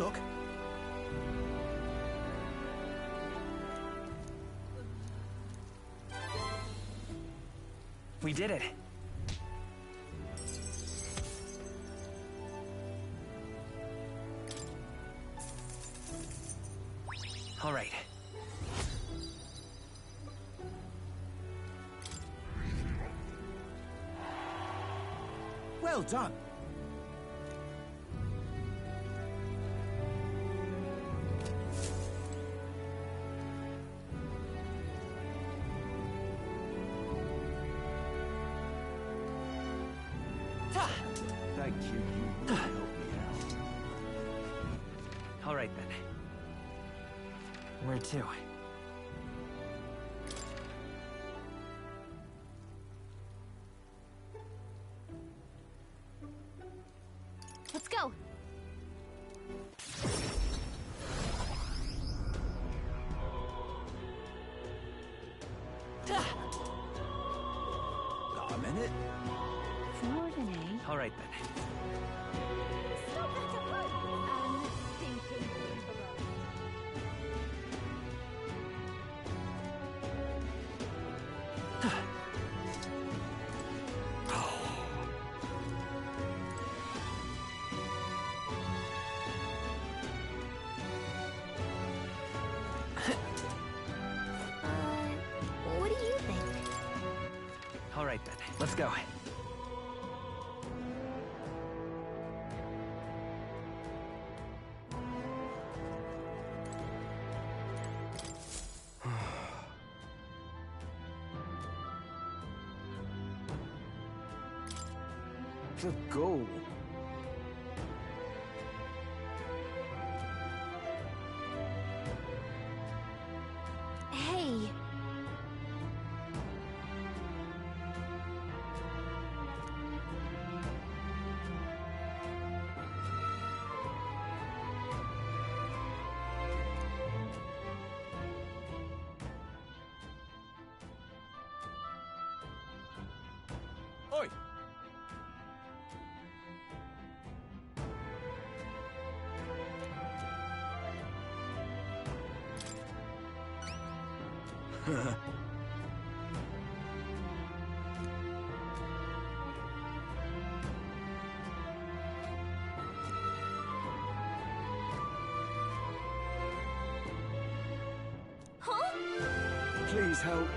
look. We did it. All right. Well done. Thank you. You really helped me out. All right, then. Where to? Let's go. Got a minute? Forward and A. All right, then. Stop that approach! Thinking what do you think? All right, then. Let's go. The goal. Hey. Oi! Huh? Please help.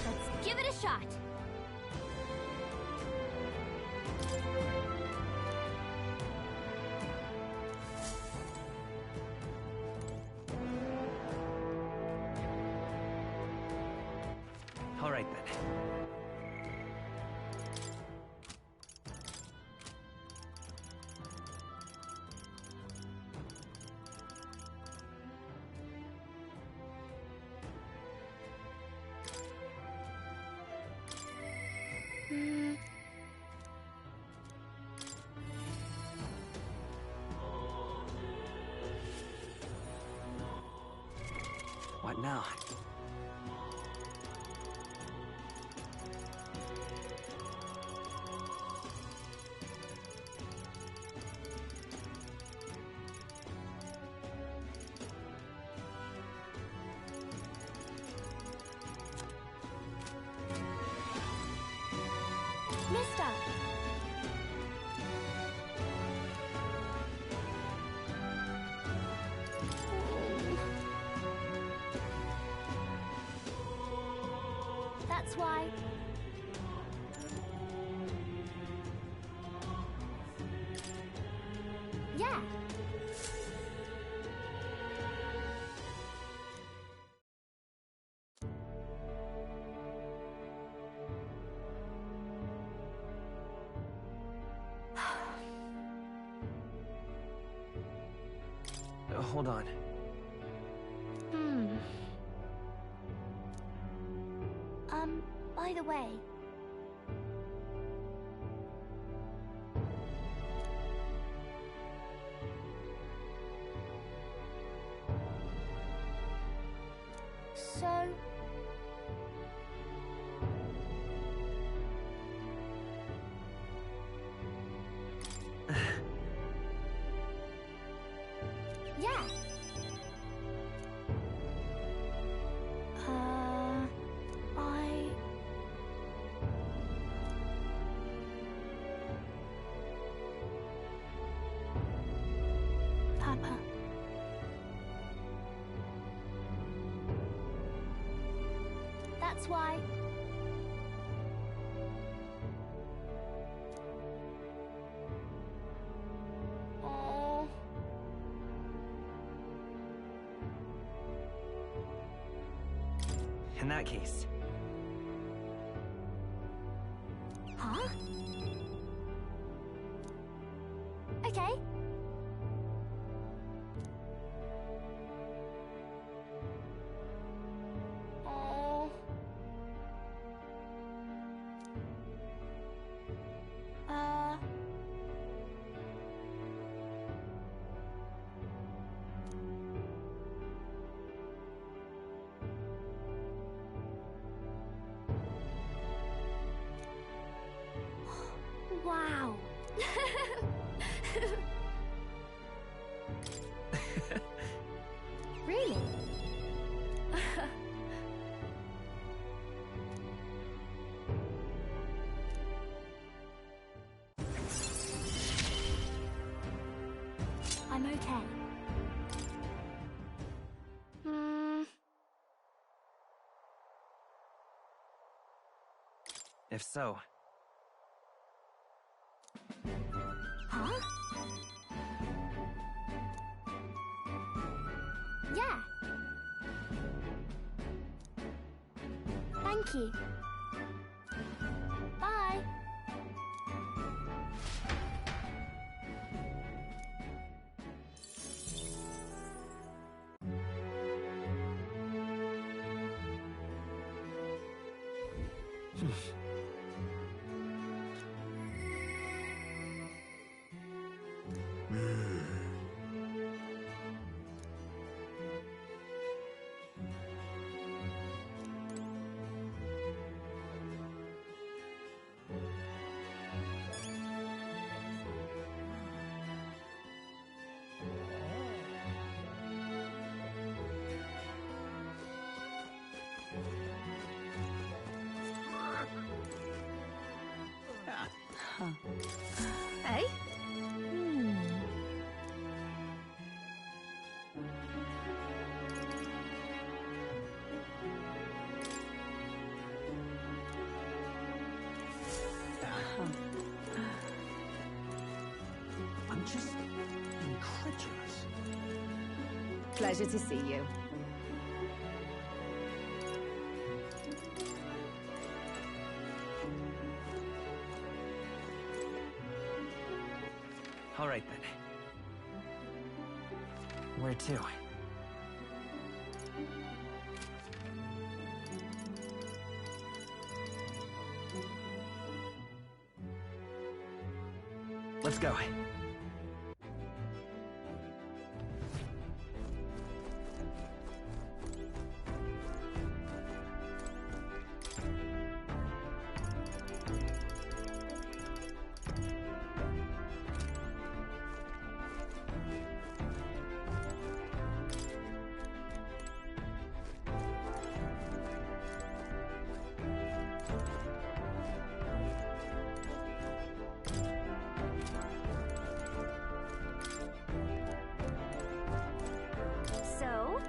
Let's give it a shot. All right, then. What now? Mister. That's why. Yeah. Hold on. By the way. So... Papa. That's why. Oh. In that case, Huh? Okay. Oh. Uh. Wow. Really? I'm okay. if so, Huh? Yeah. Thank you. Bye. Hey? I'm just incredulous. Pleasure to see you. all right then. Where to? Let's go. So?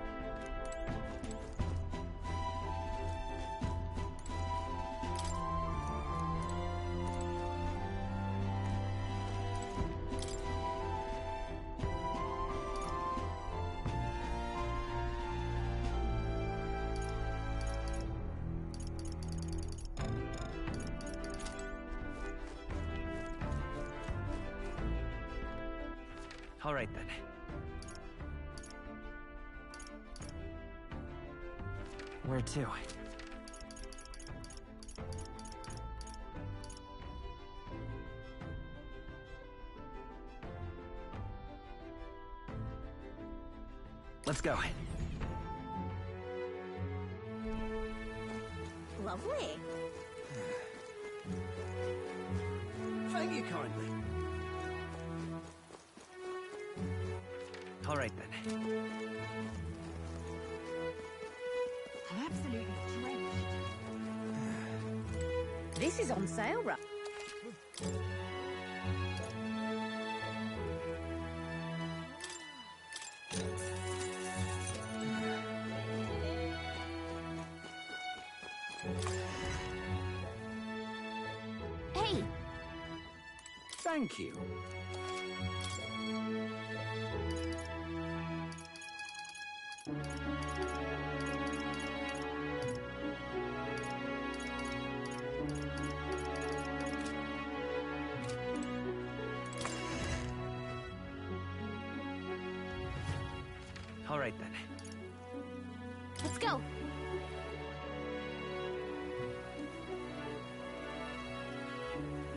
All right then. Where to? Let's go. Lovely. Thank you kindly. All right then. I'm absolutely drenched. This is on sale, right? Thank you. All right then. Let's go.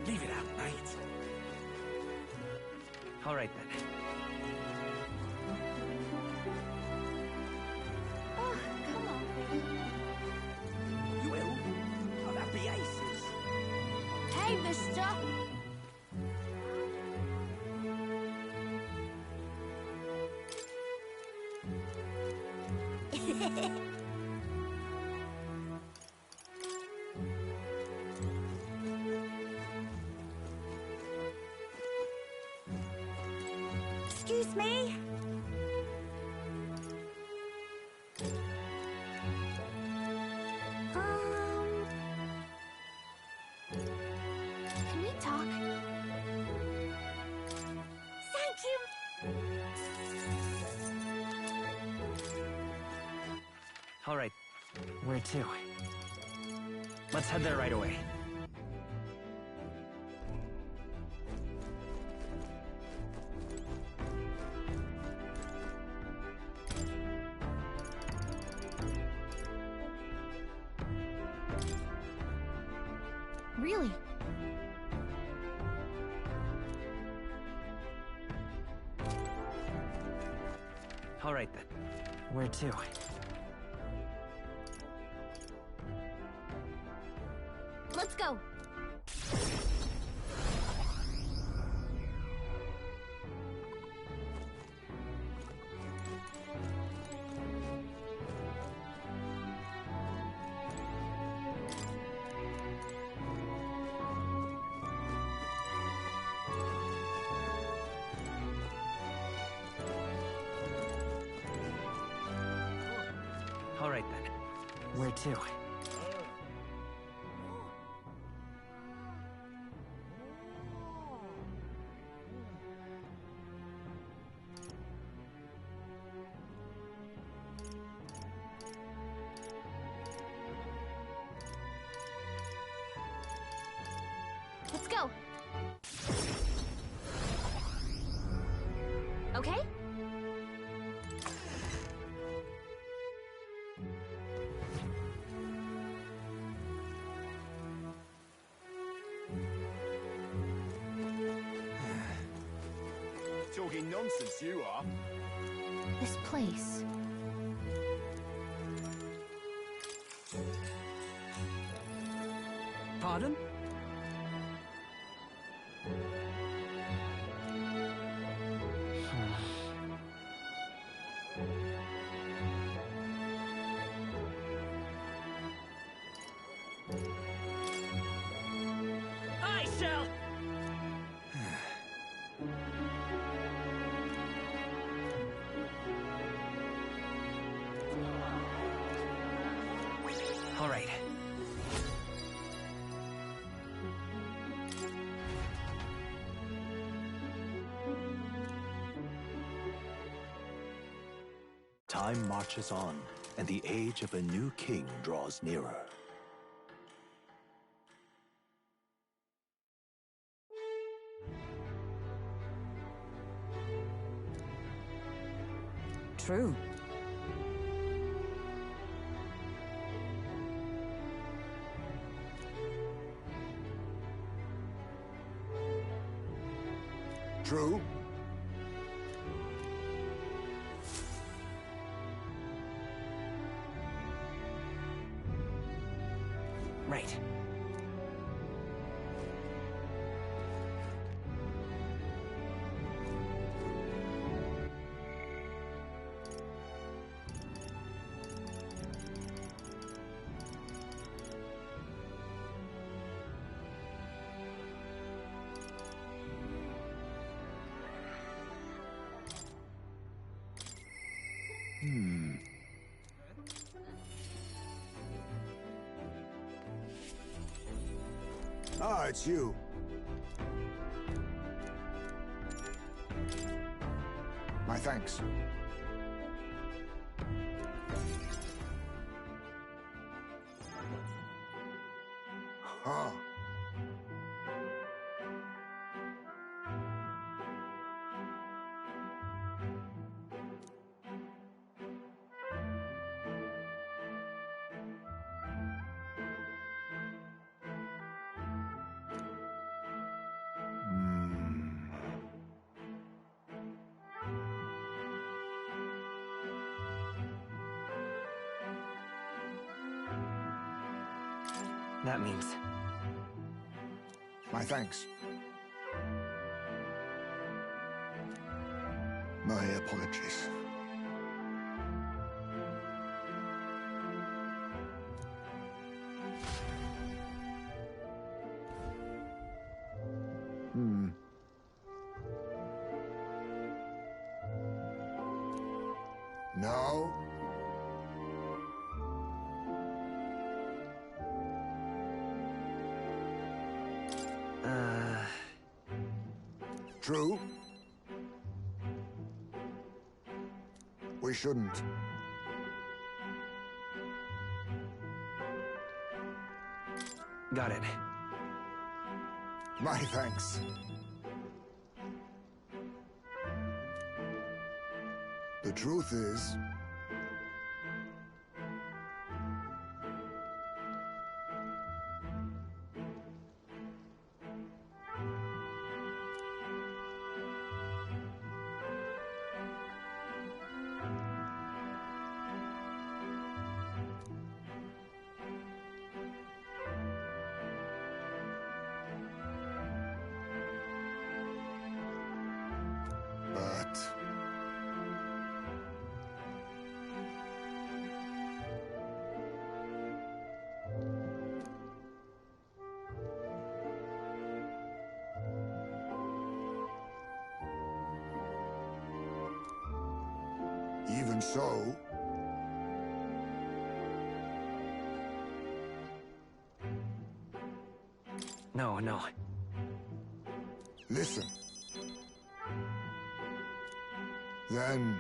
Leave it out, mate. All right then. Oh, come on. You will? Oh, that'd be aces. Hey, mister. Excuse me. Can we talk? Thank you. All right. Where to? Let's head there right away. Really? All right then. Where to? Let's go. All right then. Where to? Let's go. Okay? Talking nonsense, you are. This place. Pardon? I shall. All right. Time marches on, and the age of a new king draws nearer. True. True. Right. Ah, it's you. My thanks. Huh. That means... My thanks. My apologies. No? True? We shouldn't. Got it. My thanks. The truth is... But... Even so... No, no. Listen. Then...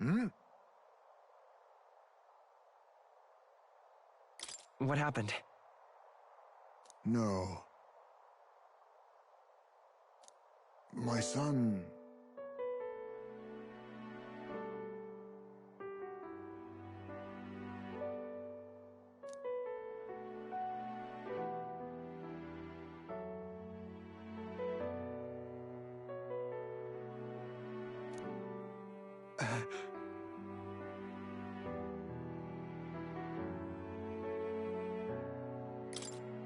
Hmm? What happened? No. My son...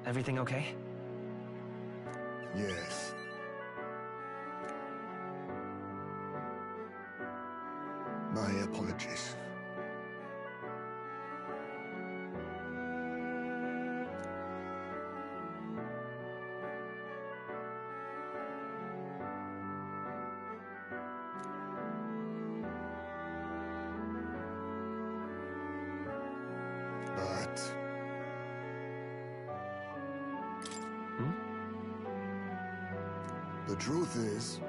Everything okay? Yes. My apologies. But... The truth is...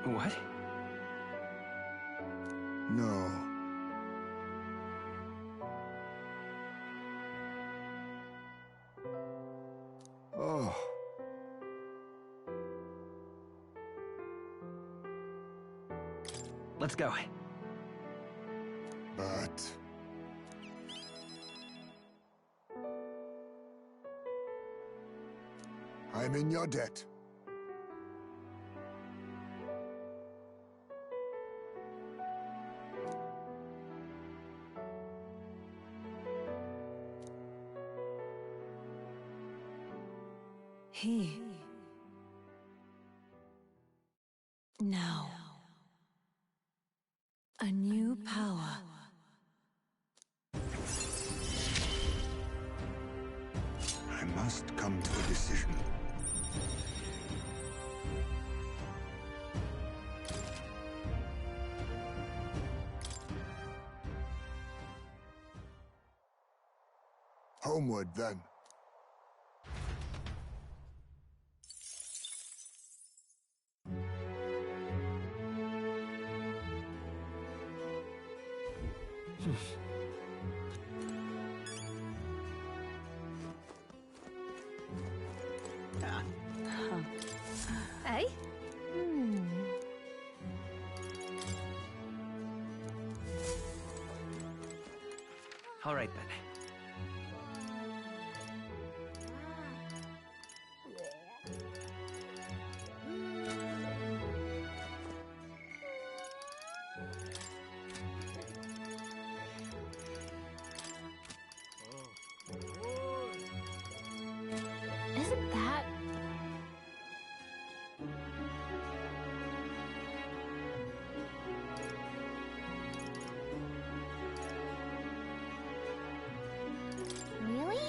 What? No. Oh. Let's go. But... I'm in your debt. He... No. A new power. I must come to a decision. Homeward, then. Hey? All right then. Isn't that... Really?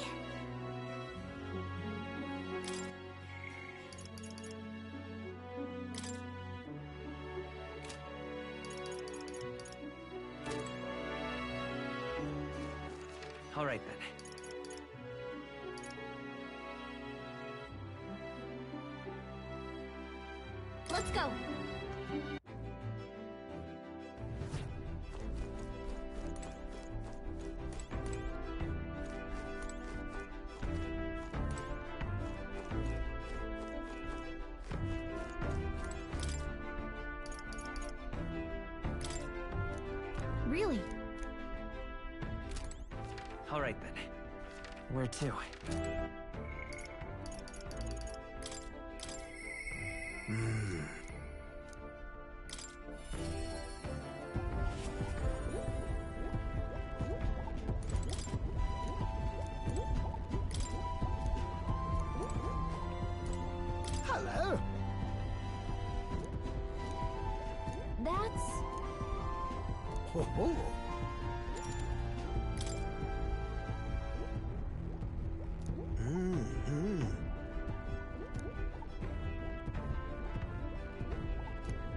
All right then. Let's go. Really? All right then. Where to? Hello. That's... Ho ho.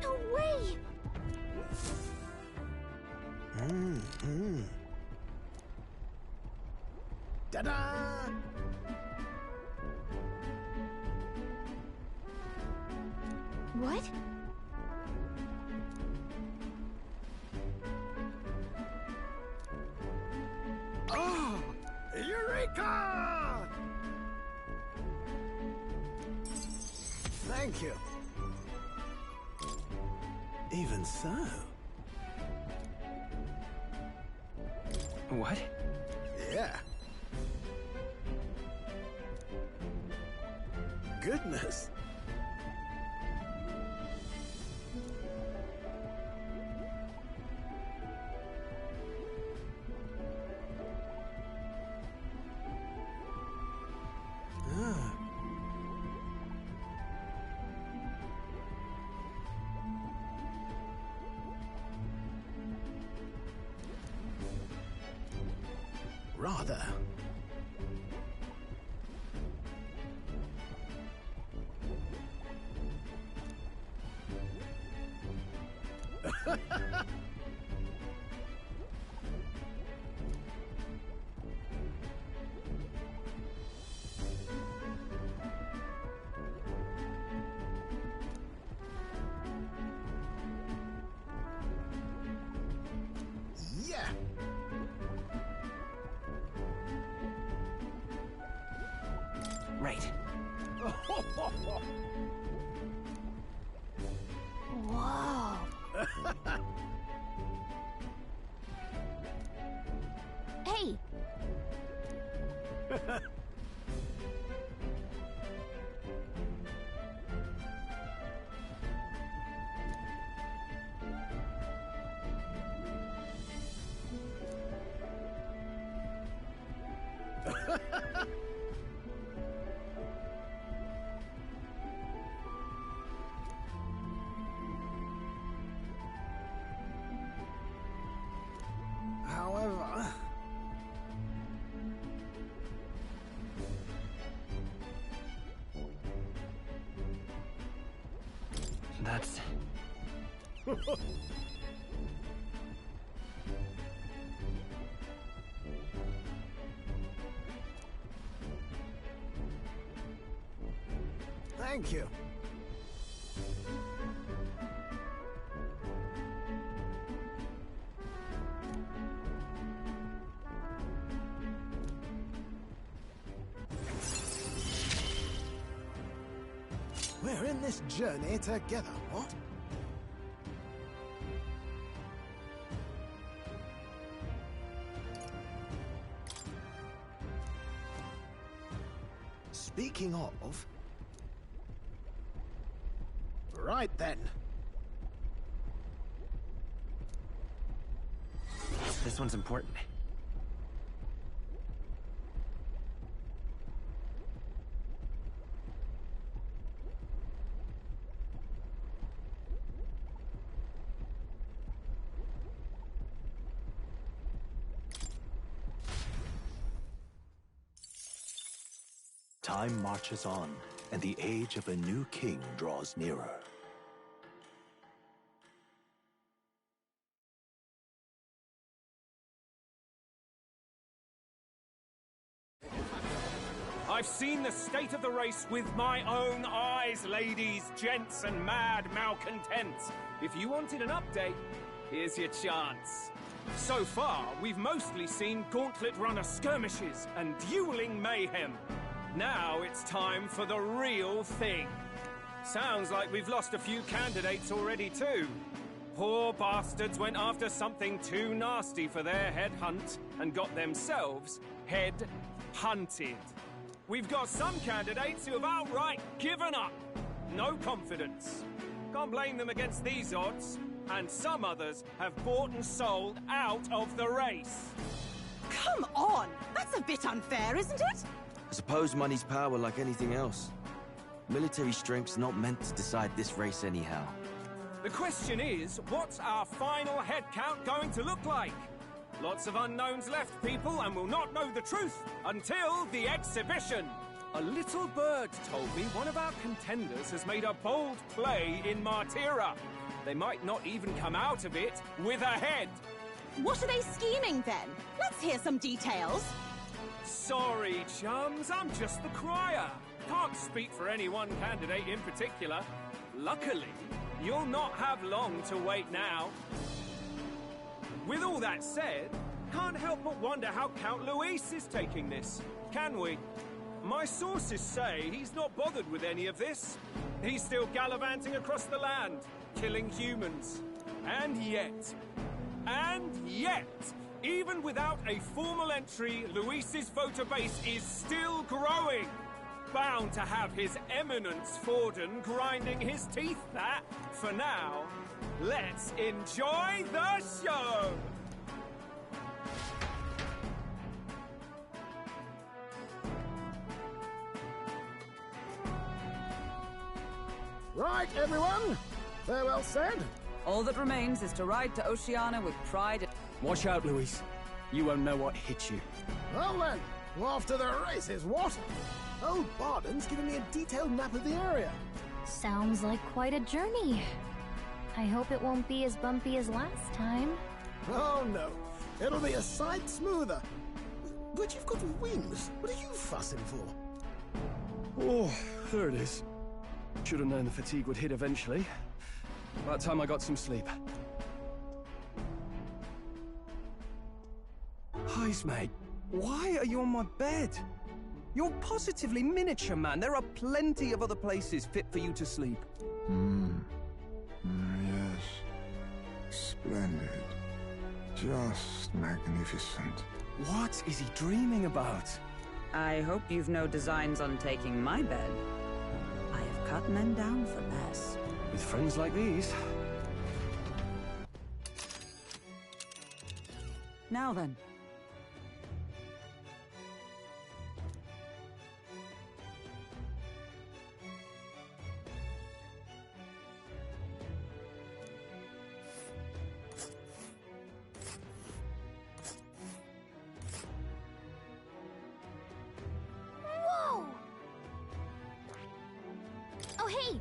No way! Ta-da! What? Oh! Eureka! Thank you. Even so. What? Yeah. Goodness. Rather. Yeah. Right. Whoa. Hey! Thank you. We're in this journey together, what? Speaking of... Right then. This one's important. Time marches on, and the age of a new king draws nearer. I've seen the state of the race with my own eyes, ladies, gents, and mad malcontents. If you wanted an update, here's your chance. So far, we've mostly seen gauntlet runner skirmishes and dueling mayhem. Now it's time for the real thing. Sounds like we've lost a few candidates already too. Poor bastards went after something too nasty for their head hunt and got themselves head hunted. We've got some candidates who have outright given up. No confidence. Can't blame them against these odds. And some others have bought and sold out of the race. Come on! That's a bit unfair, isn't it? I suppose money's power like anything else. Military strength's not meant to decide this race anyhow. The question is, what's our final head count going to look like? Lots of unknowns left, people, and we'll not know the truth until the exhibition. A little bird told me one of our contenders has made a bold play in Martira. They might not even come out of it with a head. What are they scheming then? Let's hear some details. Sorry, chums, I'm just the crier. Can't speak for any one candidate in particular. Luckily, you'll not have long to wait now. With all that said, can't help but wonder how Count Luis is taking this, can we? My sources say he's not bothered with any of this. He's still gallivanting across the land, killing humans. And yet, even without a formal entry, Luis's voter base is still growing. Bound to have his eminence Forden grinding his teeth, that. For now, let's enjoy the show! Right, everyone. Farewell said. All that remains is to ride to Oceania with pride. Watch out, Luis. You won't know what hits you. Well then, off to the races, what? Old Barden's giving me a detailed map of the area. Sounds like quite a journey. I hope it won't be as bumpy as last time. Oh no, it'll be a sight smoother. But you've got wings. What are you fussing for? Oh, there it is. Should have known the fatigue would hit eventually. About time I got some sleep. Heis, mate. Why are you on my bed? You're positively miniature, man. There are plenty of other places fit for you to sleep. Yes. Splendid. Just magnificent. What is he dreaming about? I hope you've no designs on taking my bed. I have cut men down for less. With friends like these. Now then. Whoa! Oh, hey!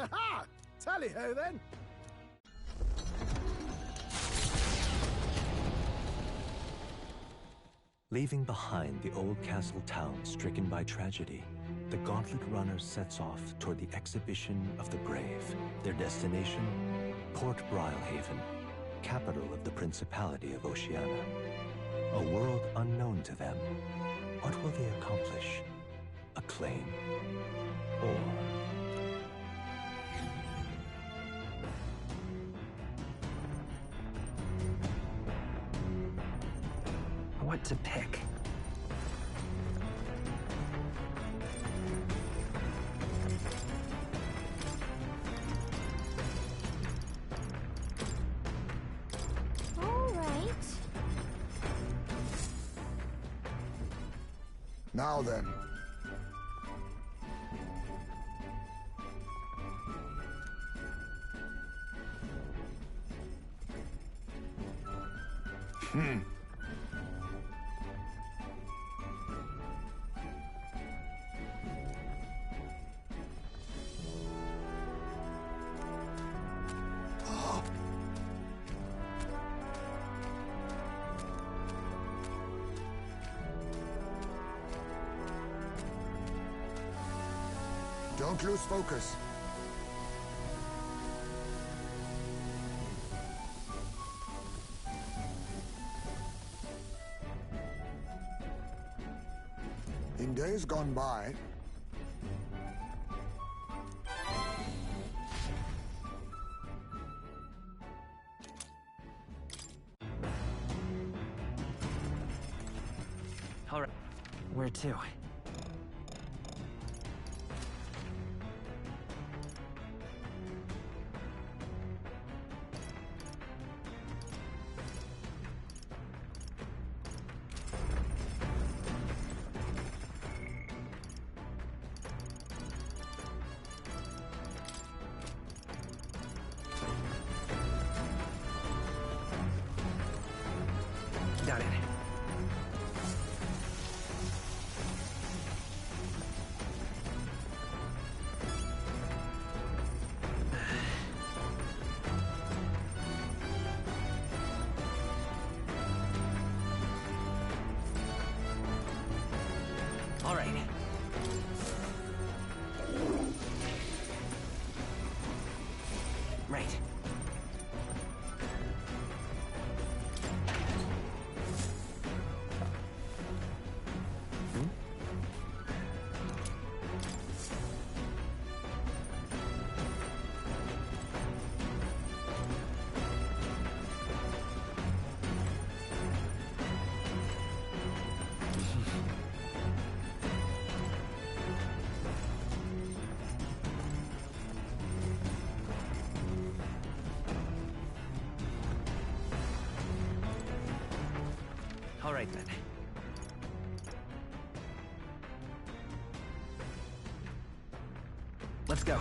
Ha-ha! Tally-ho, then. Leaving behind the old castle town stricken by tragedy, the Gauntlet Runner sets off toward the exhibition of the brave. Their destination, Port Brilehaven, capital of the Principality of Oceania. A world unknown to them. What will they accomplish? Acclaim? Or... what to pick? All right. Now then. Don't lose focus. In days gone by, All right. Where to? Got it. All right. Right. All right, then. Let's go.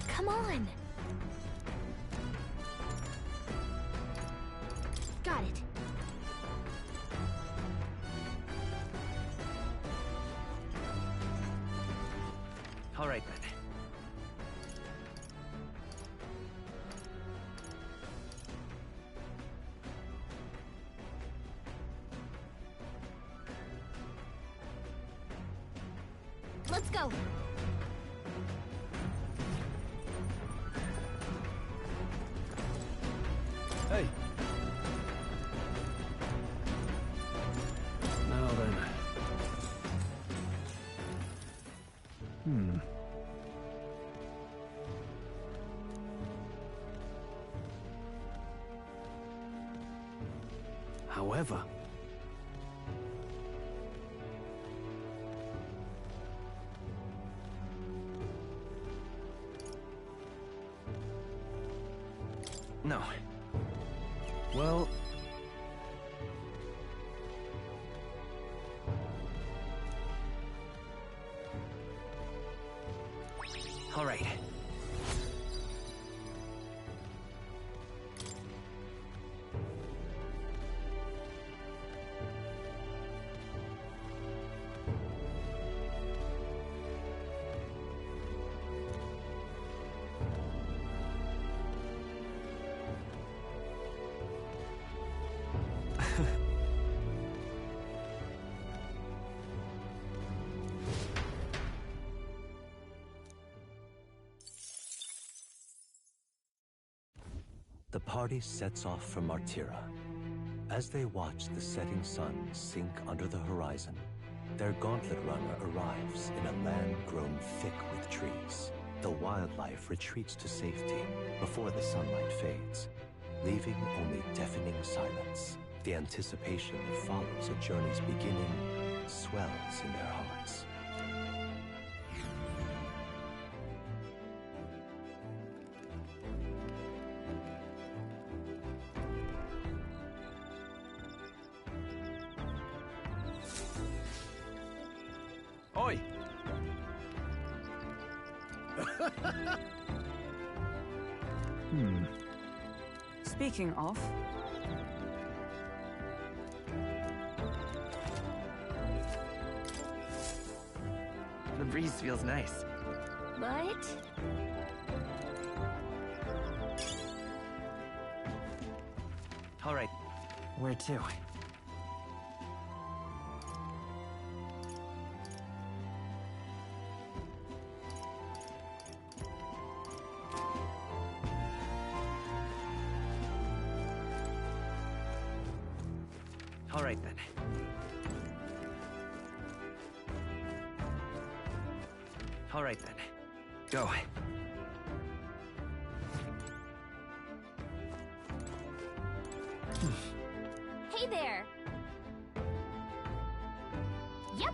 Come on. Got it. All right, then. Let's go. Hey. Now then. However... No. Well... All right. The party sets off for Martira. As they watch the setting sun sink under the horizon, their gauntlet runner arrives in a land grown thick with trees. The wildlife retreats to safety before the sunlight fades, leaving only deafening silence. The anticipation that follows a journey's beginning swells in their hearts. Oi! Speaking of, The breeze feels nice. But All right. Where to? All right then. All right then. Go. hey there. Yep.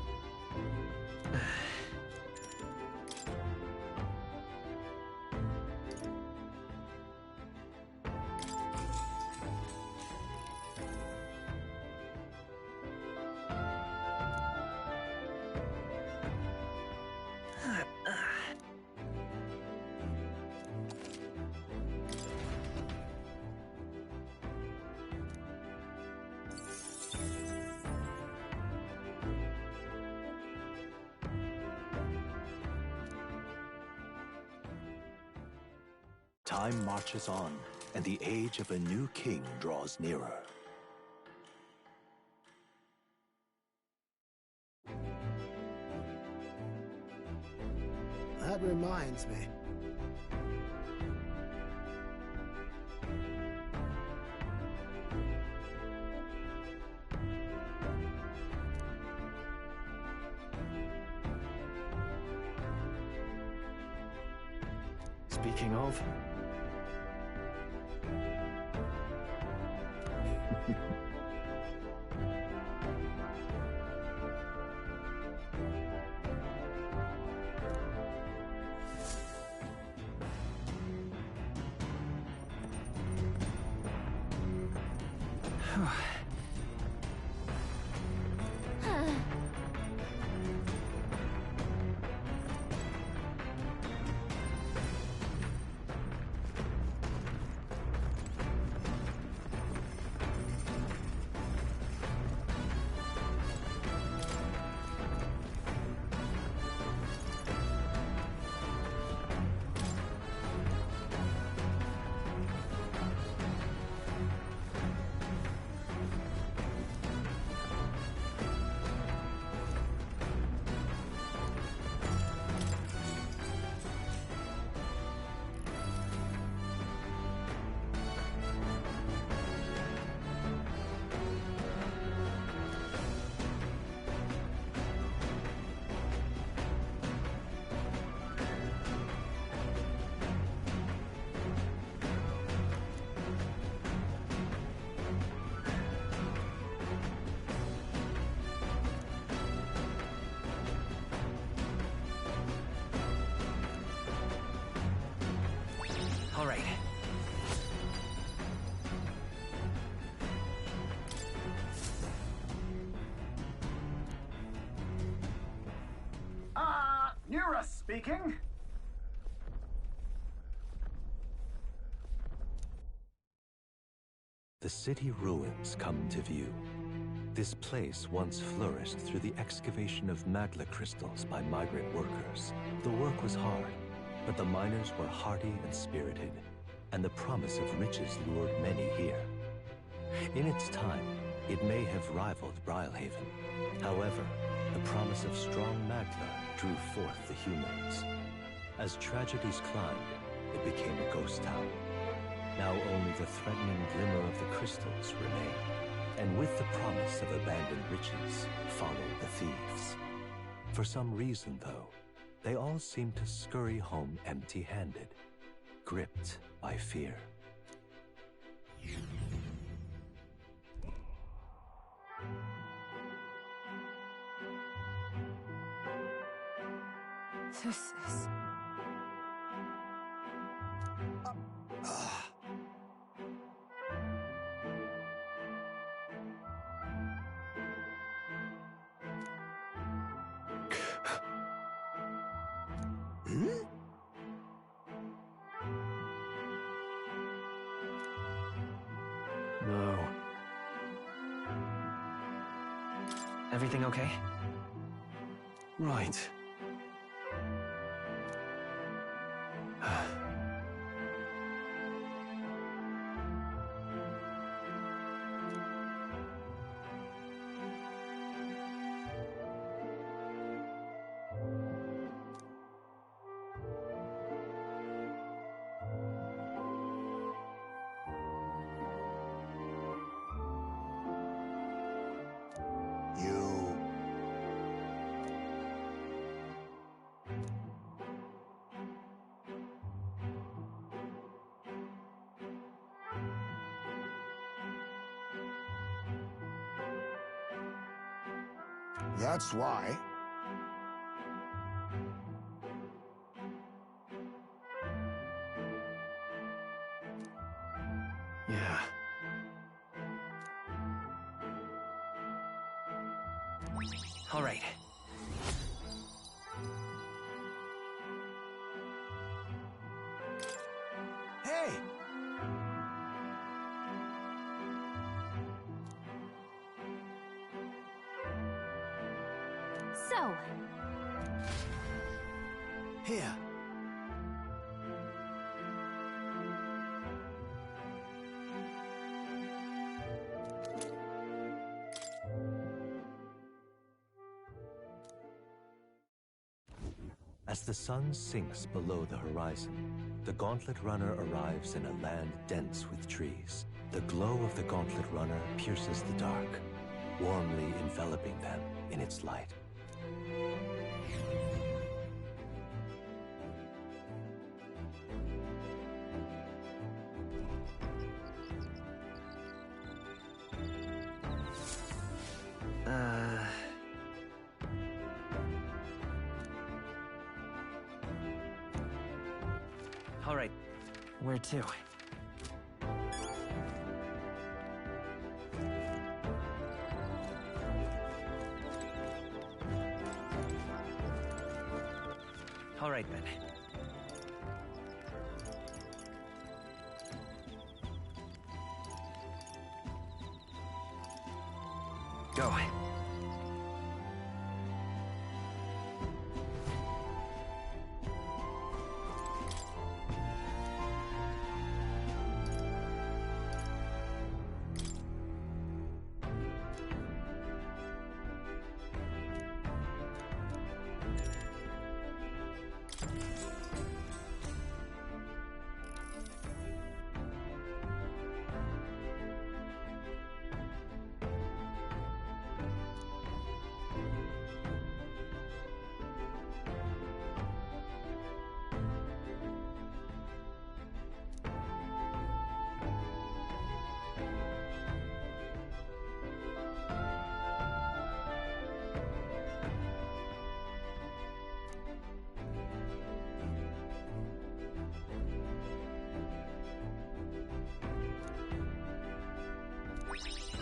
Time marches on, and the age of a new king draws nearer. That reminds me. Speaking of... All right. Nura speaking. The city ruins come to view. This place once flourished through the excavation of magla crystals by migrant workers. The work was hard, but the miners were hardy and spirited, and the promise of riches lured many here. In its time, it may have rivaled Brilhaven. However, the promise of strong magla drew forth the humans. As tragedies climbed, it became a ghost town. Now only the threatening glimmer of the crystals remain. And with the promise of abandoned riches followed the thieves. For some reason, though, they all seem to scurry home empty-handed, gripped by fear. This is... No. Everything okay? Right. That's why. Yeah. All right. Hey! So, Here. As the sun sinks below the horizon, the Gauntlet Runner arrives in a land dense with trees. The glow of the Gauntlet Runner pierces the dark, warmly enveloping them in its light. All right. Where to? All right, then. Go.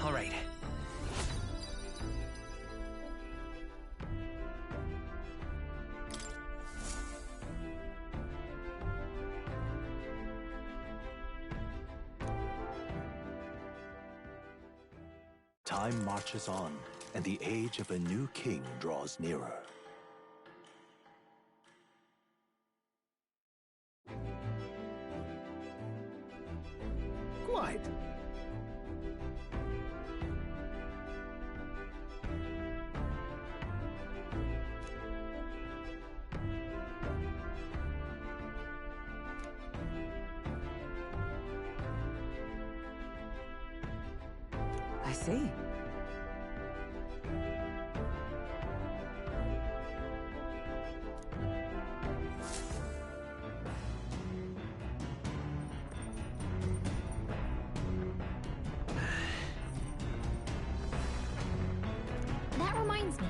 All right. Time marches on, and the age of a new king draws nearer. Quite. I see. That reminds me.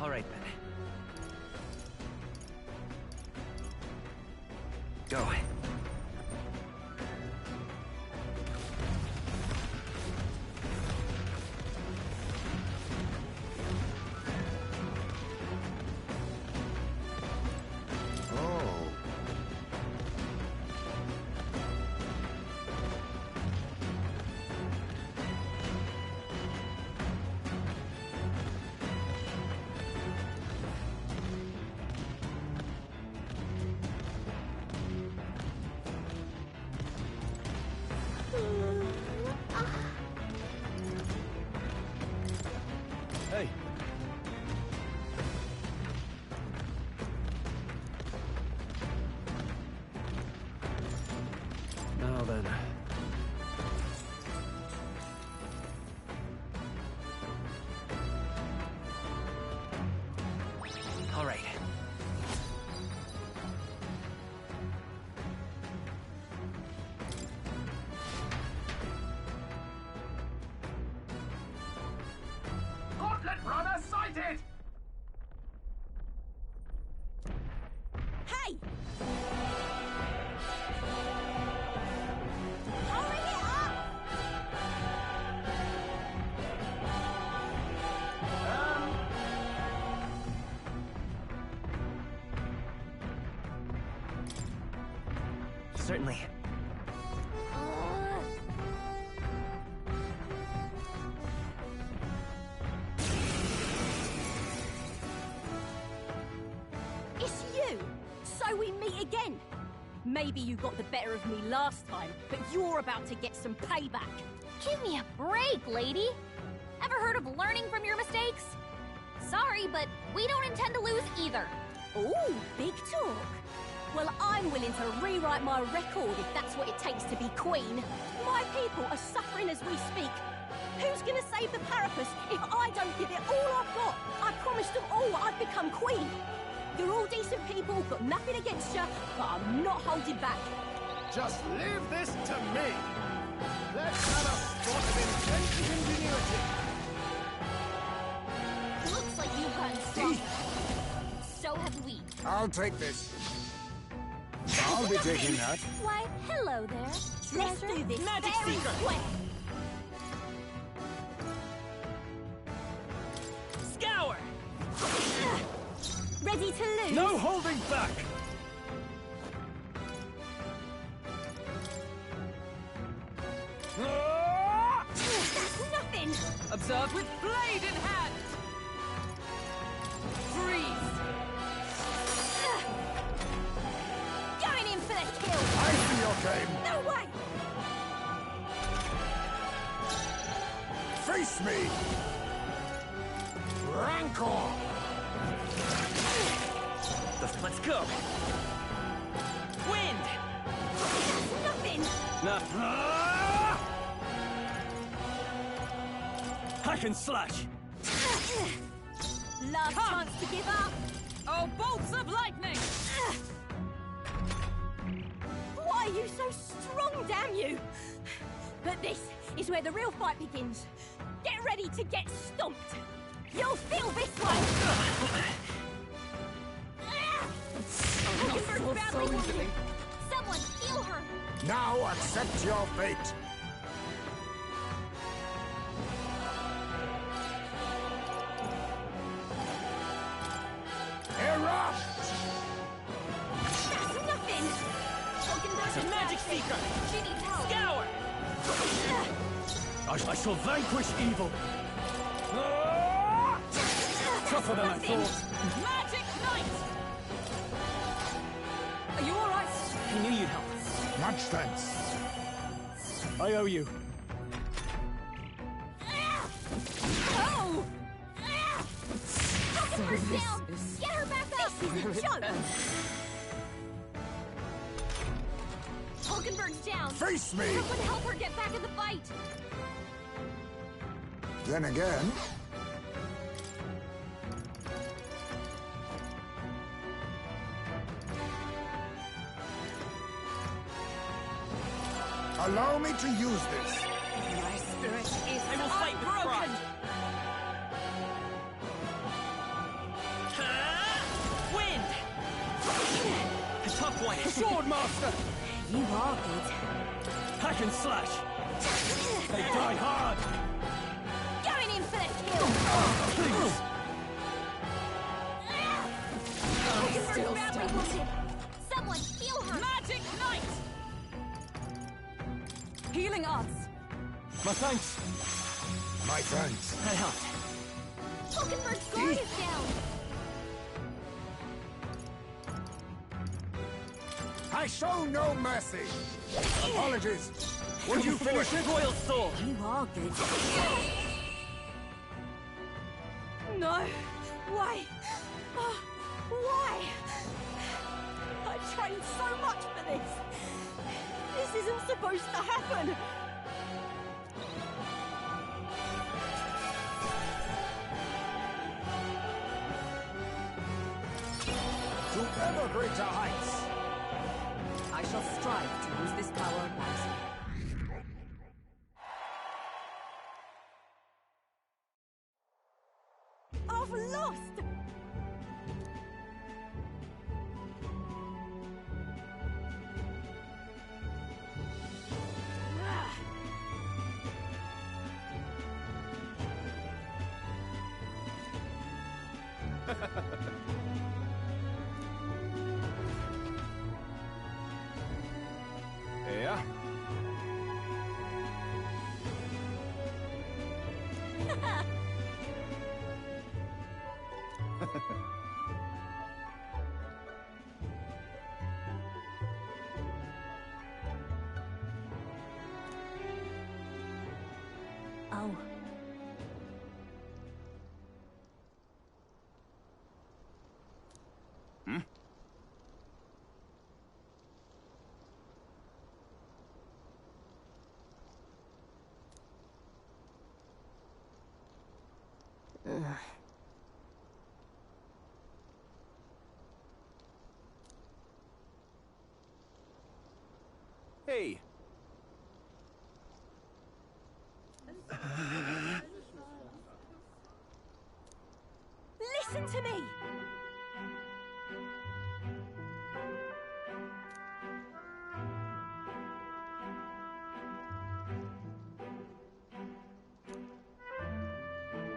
All right, then. Go. Oh. Hey! Now then. All right. Gauntlet runner sighted! Hey! Hurry it up! Certainly. It's you! So we meet again! Maybe you got the better of me last time, but you're about to get some payback. Give me a break, lady. Ever heard of learning from your mistakes? Sorry, but we don't intend to lose either. Ooh, big talk. Well, I'm willing to rewrite my record if that's what it takes to be queen. My people are suffering as we speak. Who's gonna save the Parapus if I don't give it all I've got? I promised them all I'd become queen. You're all decent people, got nothing against you, but I'm not holding back. Just leave this to me. Let's have a spot of intense ingenuity. Looks like you've gotten stronger. So have we. I'll take this. I'll be taking that. Why, hello there. Let's treasure. do this Magic very Seeker. square. Scour! Ready to lose? No holding back! That's nothing. Observe with blade in hand! Freeze! Going in for the kill. I see your game. No way. Face me. Rancor. Let's go. Wind! Nothing. Hack and slash! Last chance to give up. Oh, bolts of lightning! Why are you so strong, damn you? But this is where the real fight begins. Get ready to get stomped. You'll feel this one. Not so easily. Someone heal her! Now accept your fate. Erupt! That's nothing. It's a magic seeker! She needs help! Scour! I shall vanquish evil. Tougher than I thought. Magic Knight! Are you alright? I knew you'd help. Much thanks. I owe you. Oh! Her down! Get her back up! This is a joke. Hulkenberg's down! Face me! Someone help her get back in the fight! Then again, allow me to use this. My spirit is I will fight with pride. unbroken. Wind! A tough one. Swordmaster! You are good. Hack and slash! They die hard! Going in for the kill. Please! Hulkenberg's badly wounded! Someone heal her! Magic Knight! Healing arts. My thanks! My thanks. That helped. Hulkenberg's guard is down! I show no mercy. Apologies. Would you finish it? Royal Sword! You are good. No. Why? Oh, why? I trained so much for this. This isn't supposed to happen. To ever greater heights. I shall strive to use this power wisely. I've lost. Yeah? Oh. Hmm? Hey! Listen to me.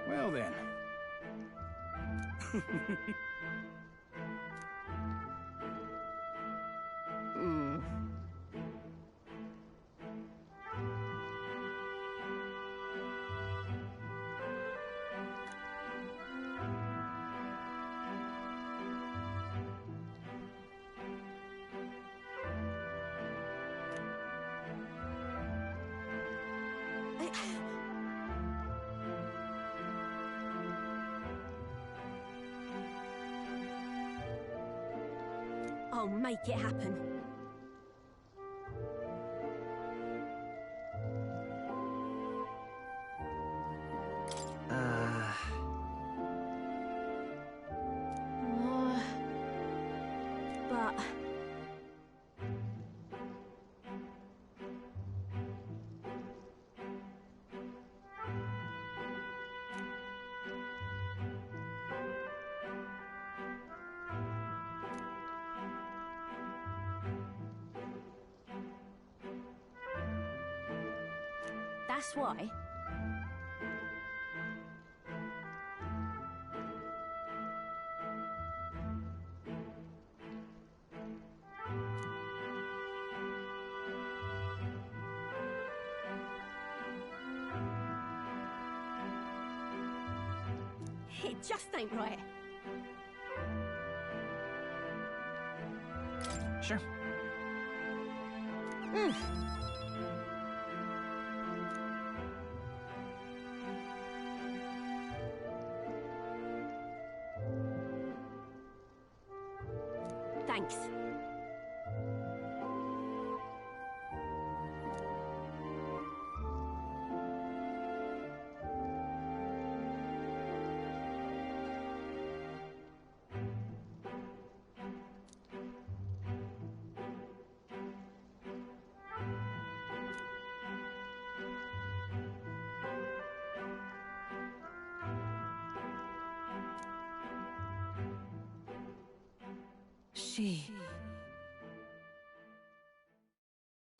Well then. I'll make it happen. That's why. It just ain't right. Sure. Thanks.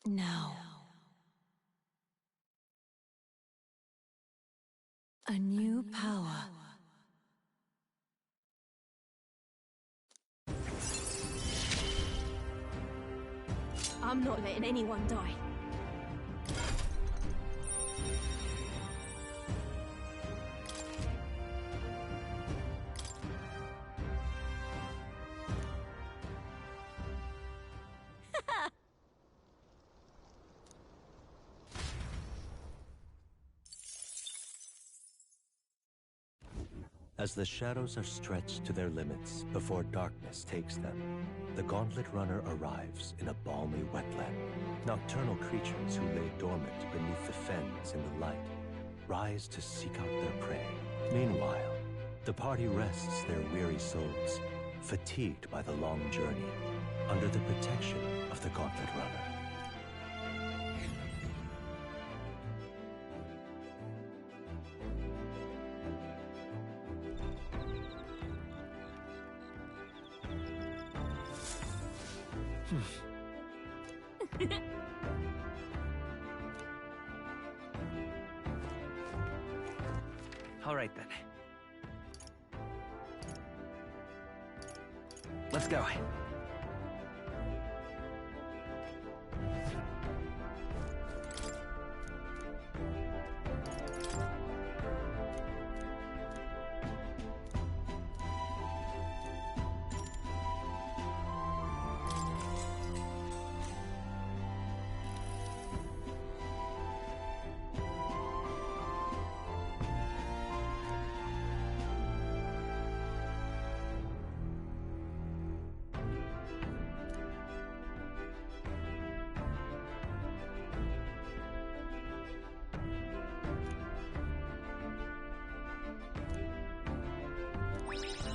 Now. A new power. I'm not letting anyone die. As the shadows are stretched to their limits before darkness takes them, the Gauntlet Runner arrives in a balmy wetland. Nocturnal creatures who lay dormant beneath the fens in the light rise to seek out their prey. Meanwhile, the party rests their weary souls, fatigued by the long journey, under the protection of the Gauntlet Runner. All right, then. Let's go.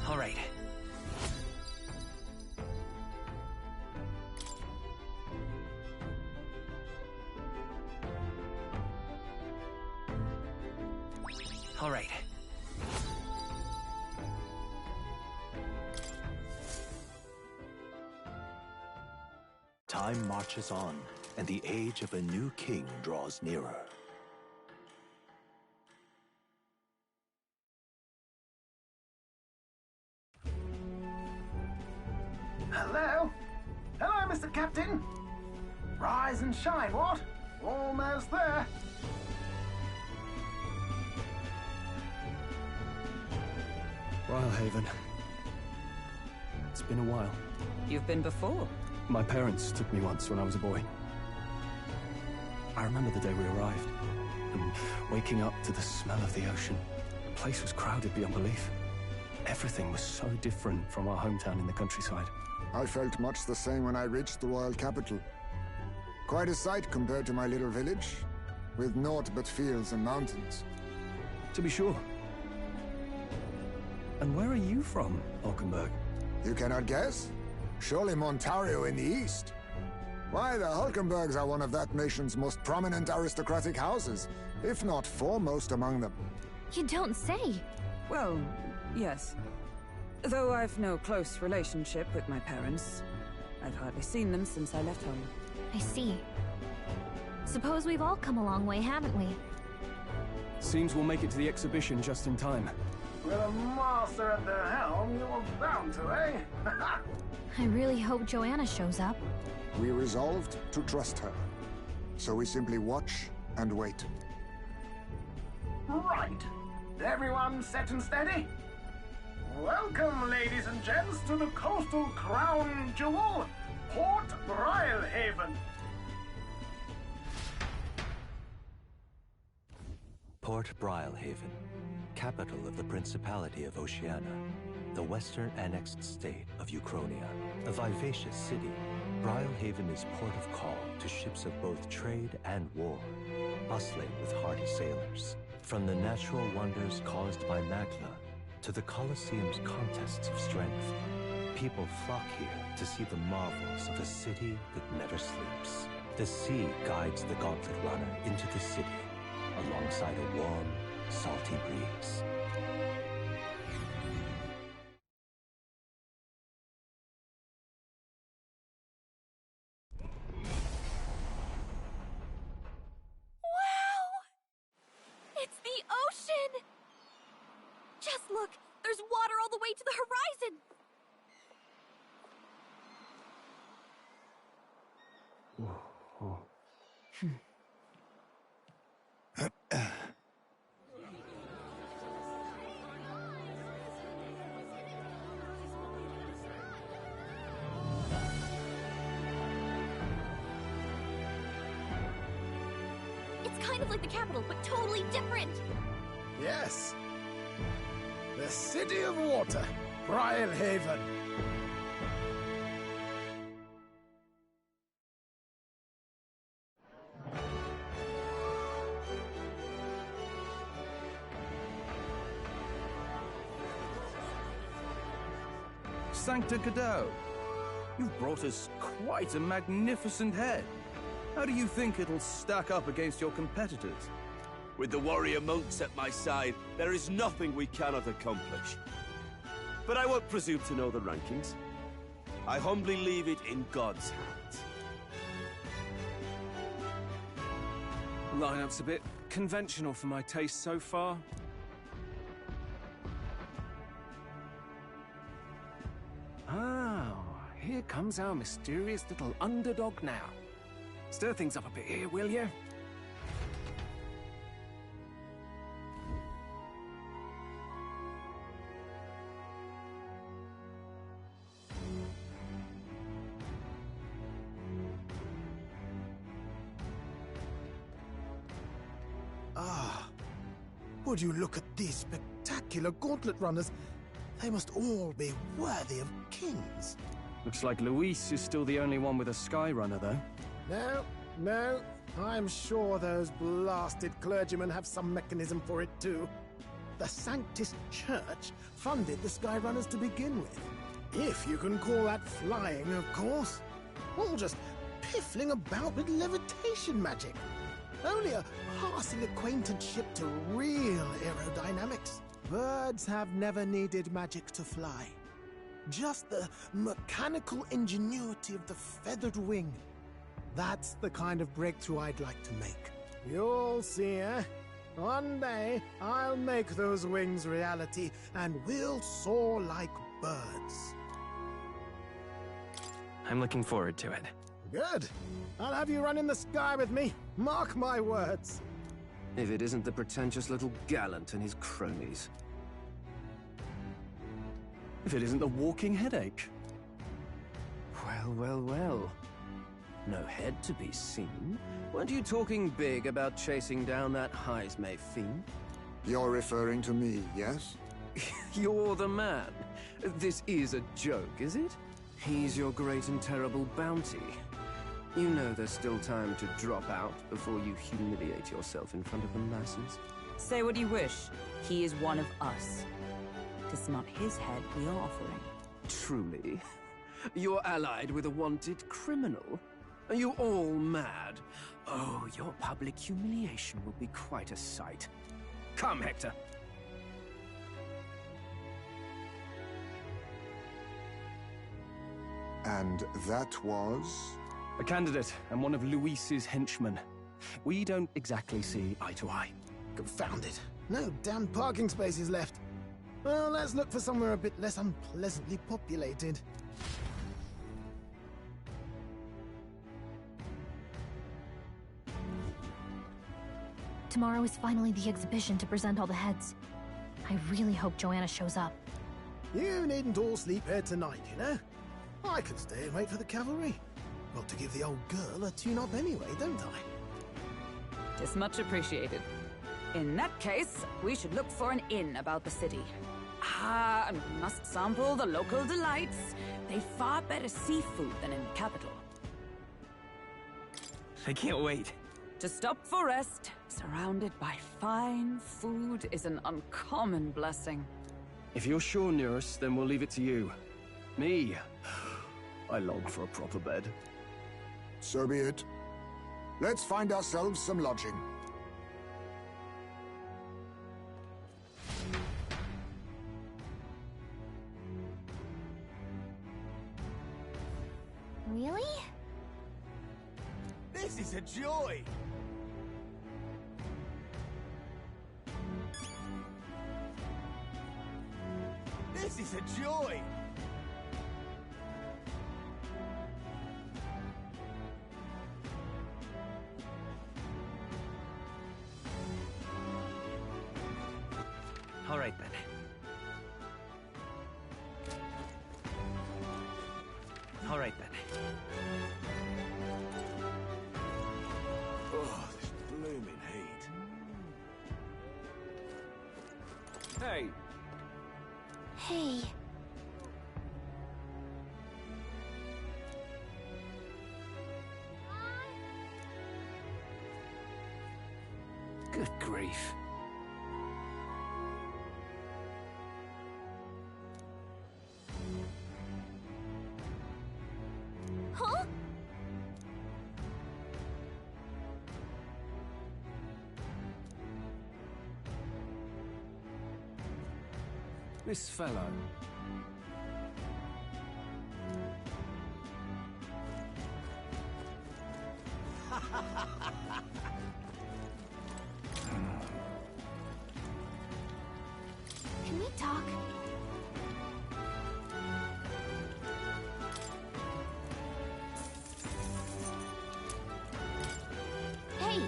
All right. All right. Time marches on, and the age of a new king draws nearer. Hello? Hello, Mr. Captain? Rise and shine, what? Almost there. Brylehaven. It's been a while. You've been before? My parents took me once when I was a boy. I remember the day we arrived, and waking up to the smell of the ocean. The place was crowded beyond belief. Everything was so different from our hometown in the countryside. I felt much the same when I reached the royal capital. Quite a sight compared to my little village, with naught but fields and mountains. To be sure. And where are you from, Hulkenberg? You cannot guess? Surely Montario in the east. Why, the Hulkenbergs are one of that nation's most prominent aristocratic houses, if not foremost among them. You don't say. Well, yes. Though I've no close relationship with my parents. I've hardly seen them since I left home. I see. Suppose we've all come a long way, haven't we? Seems we'll make it to the exhibition just in time. With a master at the helm, you were bound to, eh? I really hope Joanna shows up. We resolved to trust her. So we simply watch and wait. Right. Everyone set and steady? Welcome, ladies and gents, to the coastal crown jewel, Port Brilehaven. Port Brilehaven, capital of the Principality of Oceania, the western annexed state of Uchronia. A vivacious city, Brilehaven is port of call to ships of both trade and war, bustling with hardy sailors. From the natural wonders caused by Magla to the Colosseum's contests of strength, people flock here to see the marvels of a city that never sleeps. The sea guides the Gauntlet Runner into the city, alongside a warm, salty breeze. Wow! It's the ocean! Just look! There's water all the way to the horizon! It's kind of like the capital, but totally different. Yes. The City of Water, Brilehaven. Sancta Cadeau, you've brought us quite a magnificent head. How do you think it'll stack up against your competitors? With the warrior monks at my side, there is nothing we cannot accomplish. But I won't presume to know the rankings. I humbly leave it in God's hands. Lineup's a bit conventional for my taste so far. Oh, here comes our mysterious little underdog now. Stir things up a bit here, will you? Ah, would you look at these spectacular gauntlet runners? They must all be worthy of kings. Looks like Luis is still the only one with a Sky Runner, though. No, I'm sure those blasted clergymen have some mechanism for it too. The Sanctus Church funded the Skyrunners to begin with. If you can call that flying, of course. All just piffling about with levitation magic. Only a passing acquaintanceship to real aerodynamics. Birds have never needed magic to fly. Just the mechanical ingenuity of the feathered wing. That's the kind of breakthrough I'd like to make. You'll see, eh? One day, I'll make those wings reality, and we'll soar like birds. I'm looking forward to it. Good. I'll have you run in the sky with me. Mark my words. If it isn't the pretentious little gallant and his cronies. If it isn't the walking headache. Well. No head to be seen. Weren't you talking big about chasing down that Heismay fiend? You're referring to me, yes? You're the man. This is a joke, is it? He's your great and terrible bounty. You know there's still time to drop out before you humiliate yourself in front of the masses. Say what you wish. He is one of us. 'Tis not his head we are offering. Truly? You're allied with a wanted criminal? Are you all mad? Oh, your public humiliation will be quite a sight. Come, Hector. And that was? A candidate and one of Luis's henchmen. We don't exactly see eye to eye. Confound it. No damn parking spaces left. Well, let's look for somewhere a bit less unpleasantly populated. Tomorrow is finally the exhibition to present all the heads. I really hope Joanna shows up. You needn't all sleep here tonight, you know? I can stay and wait for the cavalry. Got to give the old girl a tune-up anyway, don't I? Tis much appreciated. In that case, we should look for an inn about the city. Ah, and we must sample the local delights. They've far better seafood than in the capital. I can't wait. To stop for rest, surrounded by fine food, is an uncommon blessing. If you're sure, Nearest, then we'll leave it to you. Me, I long for a proper bed. So be it. Let's find ourselves some lodging. Really? This is a joy! This is a joy! All right, then. All right, then. Oh, this blooming heat. Hey, Hey. Good grief. Huh? This fellow. Can we talk? Hey!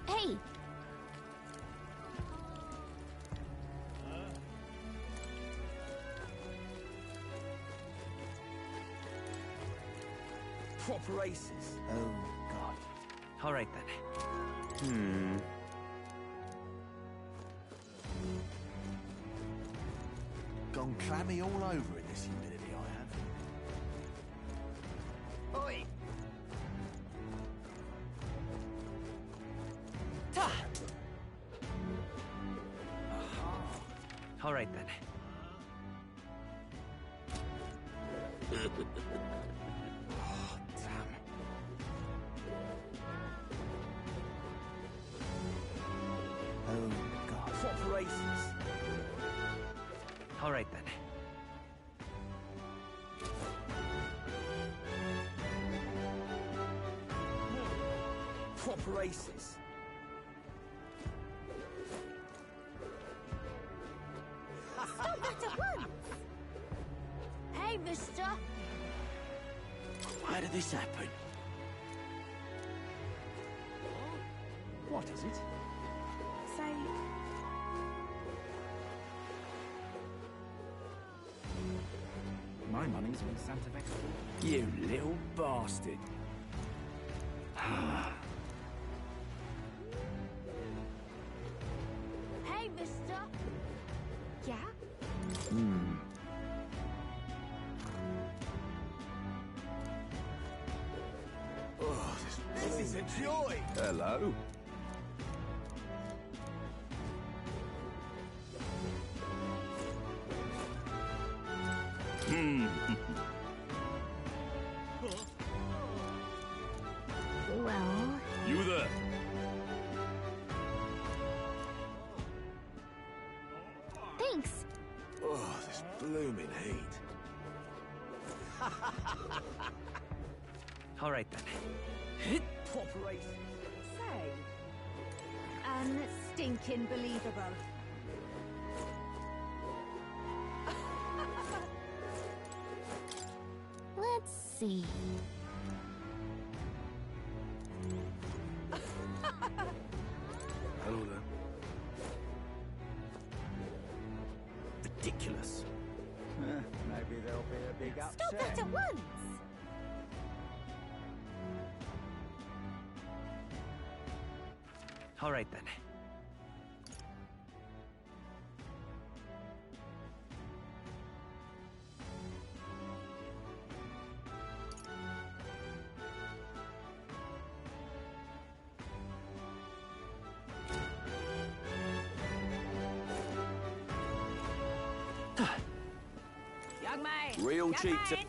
Hey! Proper races. Oh, God. All right, then. Gone clammy all over in this humidity I have. Oi! Ta! All right, then. Oh, damn. Oh, God. Proper races. All right, then. Proper races. Stop that at once! Hey, mister! Why did this happen? what is it? Say, My money's been Santa Fe. You little bastard. Hey, mister! Yeah? Oh, this is a joy. Hello. Well... You there? Thanks! Oh, this blooming heat. All right then. Say, unstinking believable. Let's see. Hello there. Ridiculous. Maybe there'll be a big upset. Stop that at once! All right then. Young man! Real Young cheap to... man.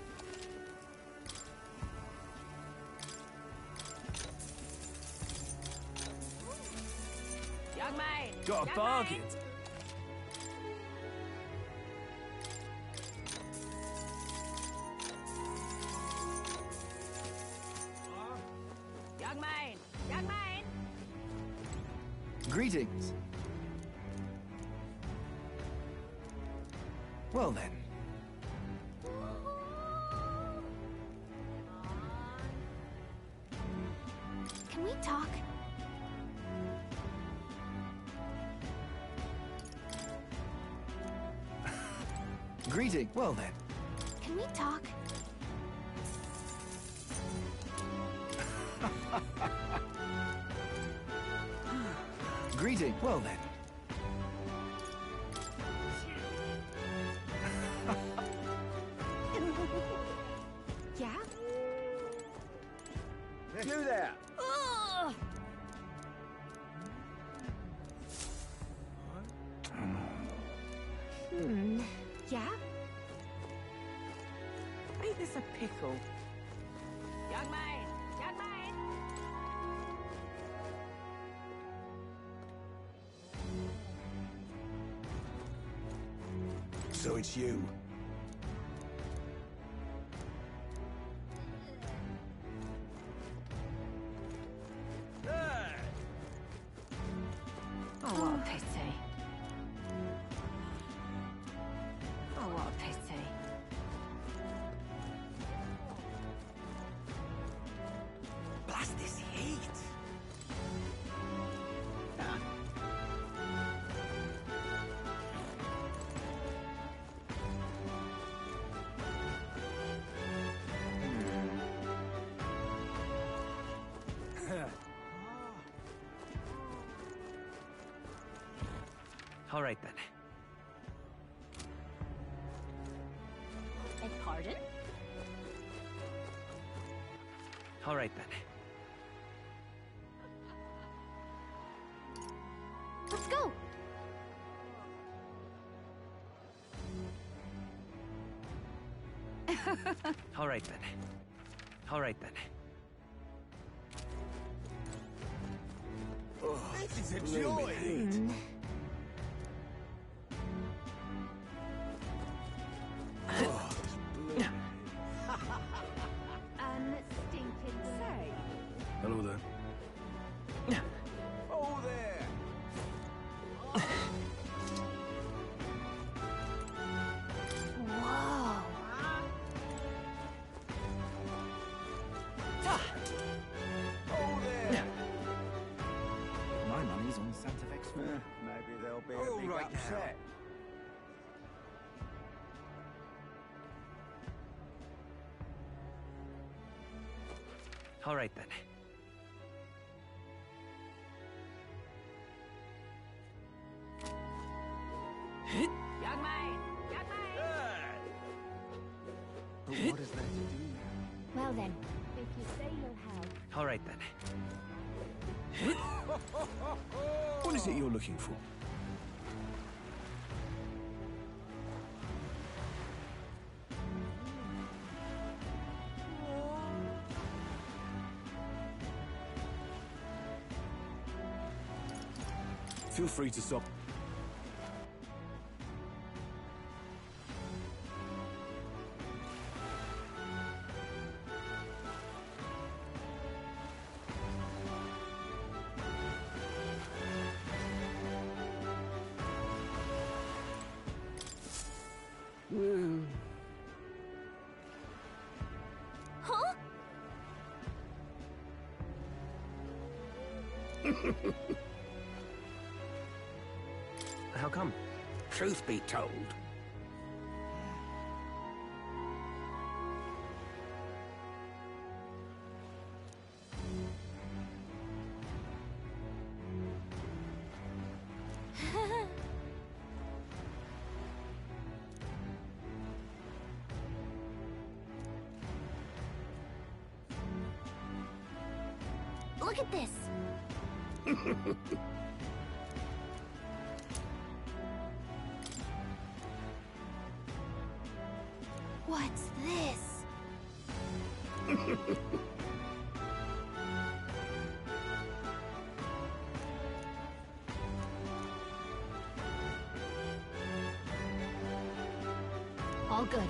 Young man! Got a Young bargain. man. Young man! Young man! Greetings. Well then. Can we talk? Greeting. Well then. Can we talk? Greeting. Well then. Yeah? You there! Ugh! Yeah? Ain't this a pickle? Young man! Young man! So it's you. Oh, what a pity. Oh, what a pity. Blast this heat! All right then. Beg pardon? All right then. Let's go! All right then. All right then. Oh, this is a joy. Unstinking say. Hello there. Oh, there! Whoa! Oh, there! My money's on Santa Vex. Maybe there'll be Oh, a big right now. upset. All right then. Young man! Young man! But what is there to do now? Well then, if you say you'll help. All right then. What is it you're looking for? Feel free to stop. Huh? How come? Truth be told, Look at this. What's this? All good.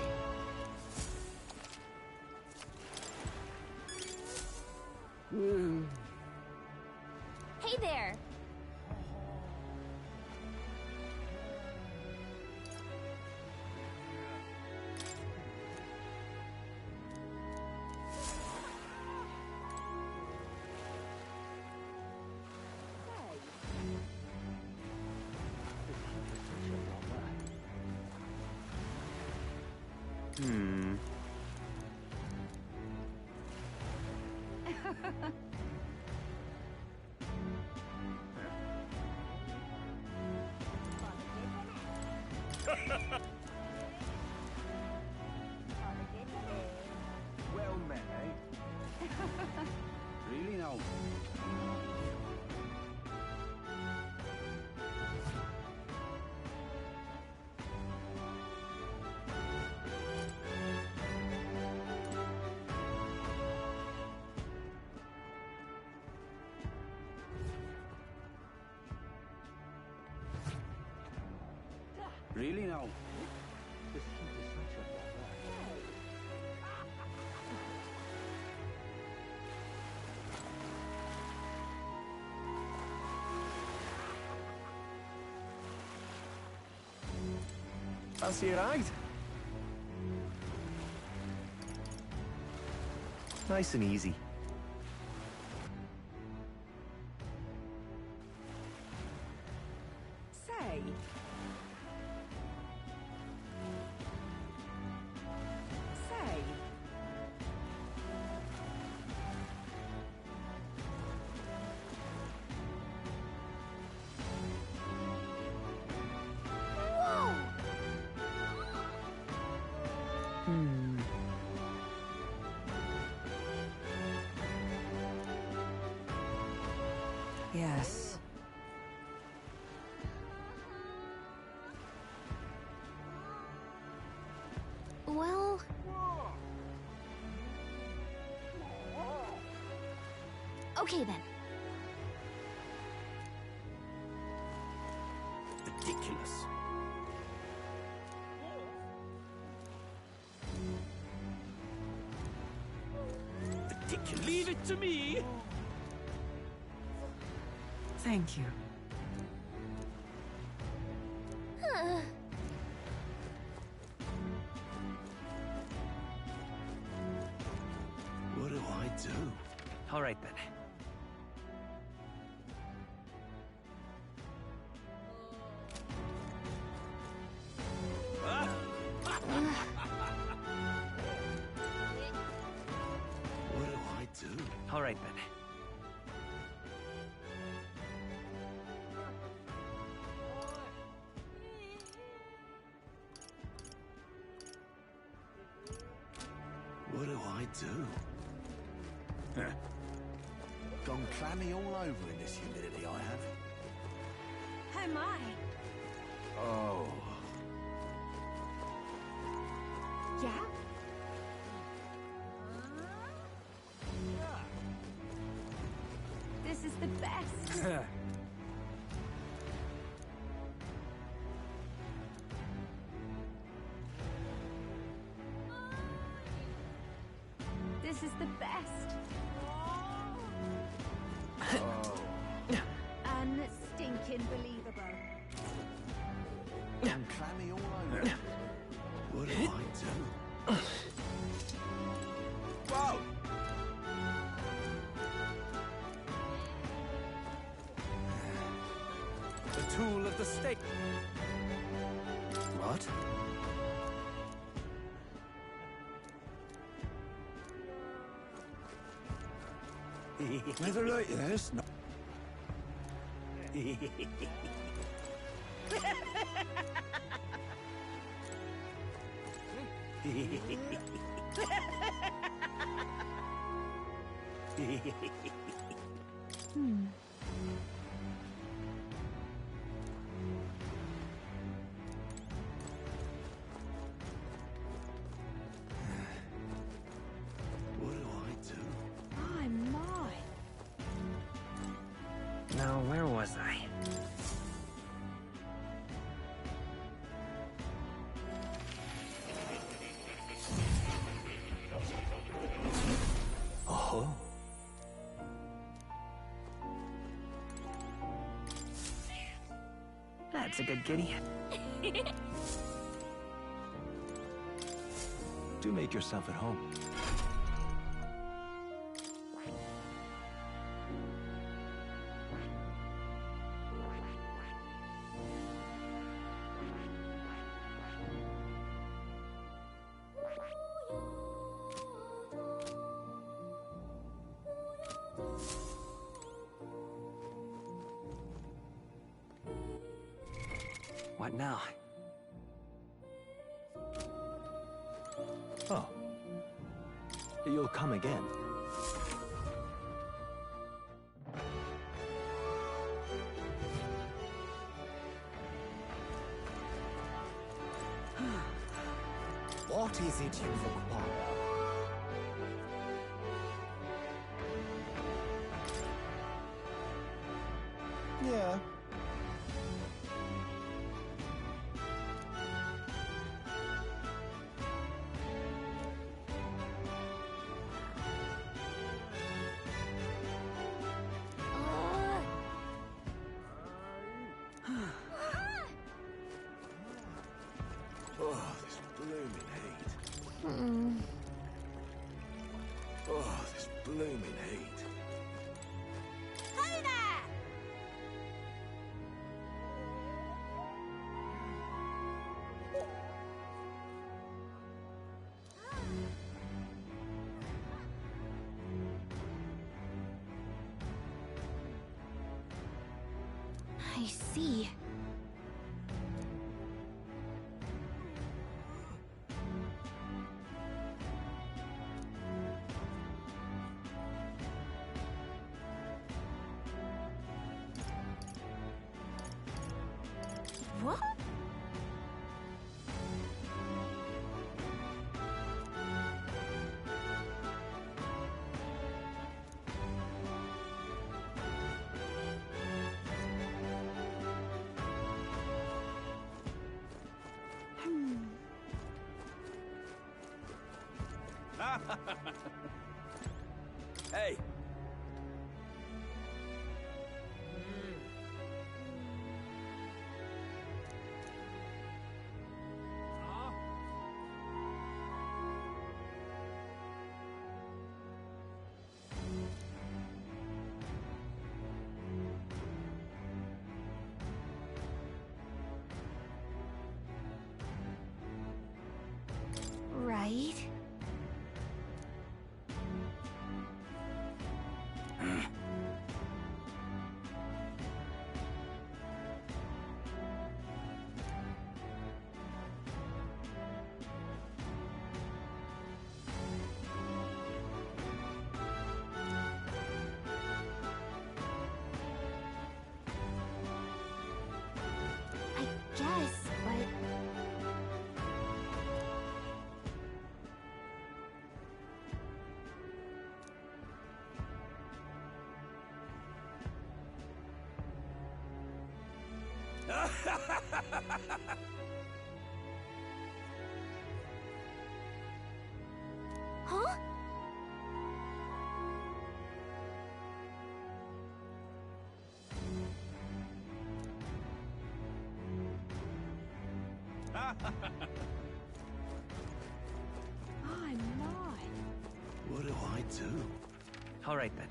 Hey there. well met, eh? Really no. Really no. This heat is such a bother. Fancy a ride? Nice and easy. Say. Say. Whoa! Yes. Well... Okay then. Ridiculous. Ridiculous. Leave it to me! Thank you. What do I do? All right then. What do I do? All right then. What do I do? Gone clammy all over in this humidity I have. Oh my. Oh. Yeah? This is the best. This is the best. And stinking believable. Gone clammy all over. What Never like this. No. What do I do? My, my. Now, where was I? Oh. That's a good kitty. Do make yourself at home. What now? Oh. You'll come again. What is it you require? Yeah. Oh, this blooming heat. Oh, this blooming heat. Hey there! I see. What? Hey! Right. I guess, but... Huh? My, my. What do I do? All right, then.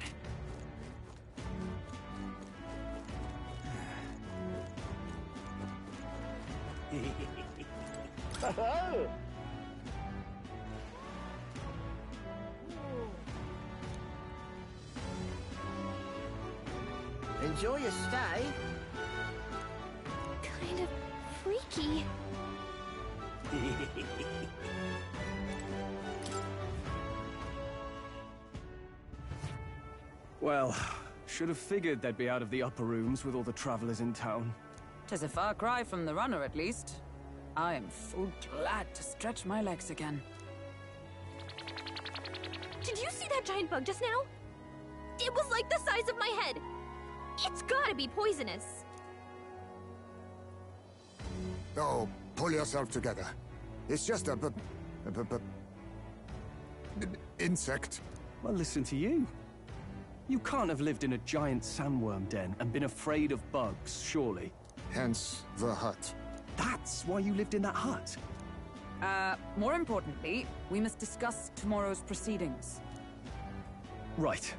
Enjoy your stay. Kind of freaky. Well, should have figured they'd be out of the upper rooms with all the travelers in town. 'Tis a far cry from the runner, at least. I am full glad to stretch my legs again. Did you see that giant bug just now? It was like the size of my head. It's gotta be poisonous. Oh, pull yourself together. It's just a insect. Well, listen to you. You can't have lived in a giant sandworm den and been afraid of bugs, surely. Hence the hut. That's why you lived in that hut? More importantly, we must discuss tomorrow's proceedings. Right.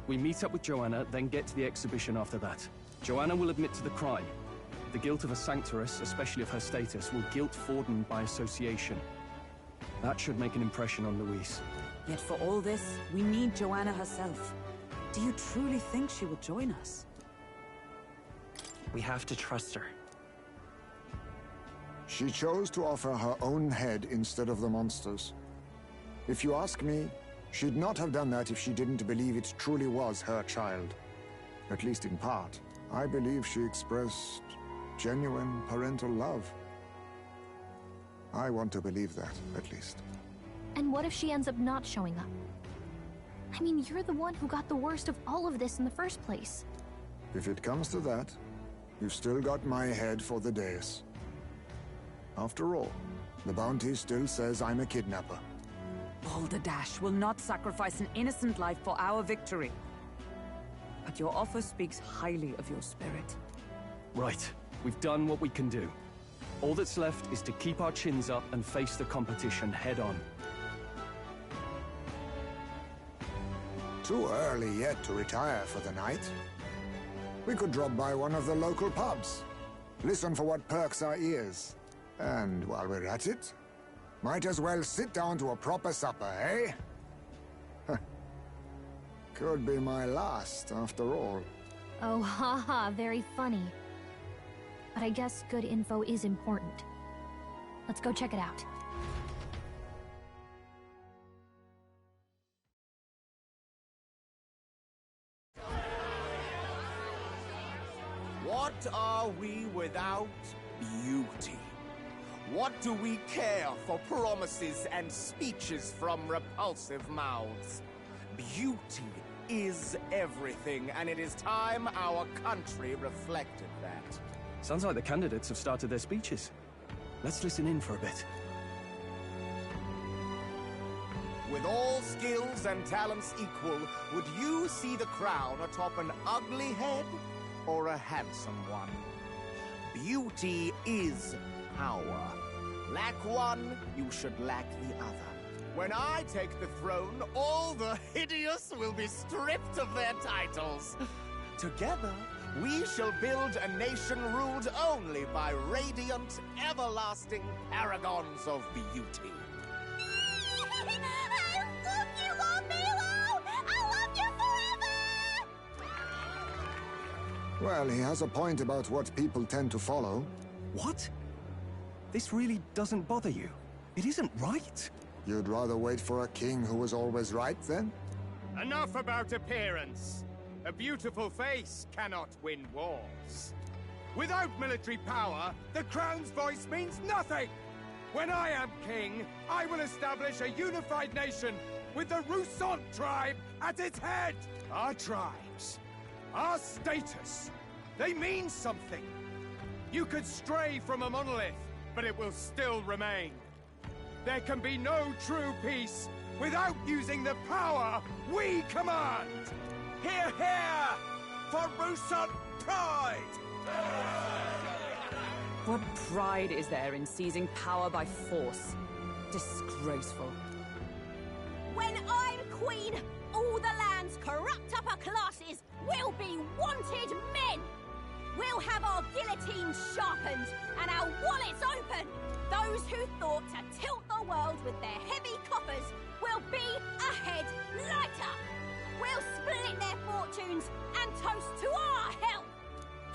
We meet up with Joanna, then get to the exhibition after that. Joanna will admit to the crime. The guilt of a sanctoress, especially of her status, will guilt Forden by association. That should make an impression on Louise. Yet for all this, we need Joanna herself. Do you truly think she will join us? We have to trust her. She chose to offer her own head instead of the monster's. If you ask me, she'd not have done that if she didn't believe it truly was her child. At least in part. I believe she expressed genuine parental love. I want to believe that, at least. And what if she ends up not showing up? I mean, you're the one who got the worst of all of this in the first place. If it comes to that, you've still got my head for the dais. After all, the bounty still says I'm a kidnapper. Balderdash will not sacrifice an innocent life for our victory. But your offer speaks highly of your spirit. Right. We've done what we can do. All that's left is to keep our chins up and face the competition head on. Too early yet to retire for the night. We could drop by one of the local pubs. Listen for what perks our ears. And while we're at it, might as well sit down to a proper supper, eh? Could be my last, after all. Oh, haha, very funny. But I guess good info is important. Let's go check it out. What are we without beauty? What do we care for promises and speeches from repulsive mouths? Beauty is everything, and it is time our country reflected that. Sounds like the candidates have started their speeches. Let's listen in for a bit. With all skills and talents equal, would you see the crown atop an ugly head or a handsome one? Beauty is power. Lack one, you should lack the other. When I take the throne, all the hideous will be stripped of their titles. Together, we shall build a nation ruled only by radiant, everlasting paragons of beauty. I love you, Lord Milo! I love you forever! Well, he has a point about what people tend to follow. What? This really doesn't bother you? It isn't right. You'd rather wait for a king who was always right, then? Enough about appearance. A beautiful face cannot win wars. Without military power, the crown's voice means nothing! When I am king, I will establish a unified nation with the Rousant tribe at its head! Our tribes, our status, they mean something. You could stray from a monolith, but it will still remain. There can be no true peace without using the power we command! Hear, hear! For Rousant pride! What pride is there in seizing power by force? Disgraceful. When I'm queen, all the land's corrupt upper classes will be wanted men! We'll have our guillotines sharpened and our wallets open! Those who thought to tilt the world with their heavy coffers will be a head lighter! We'll split their fortunes and toast to our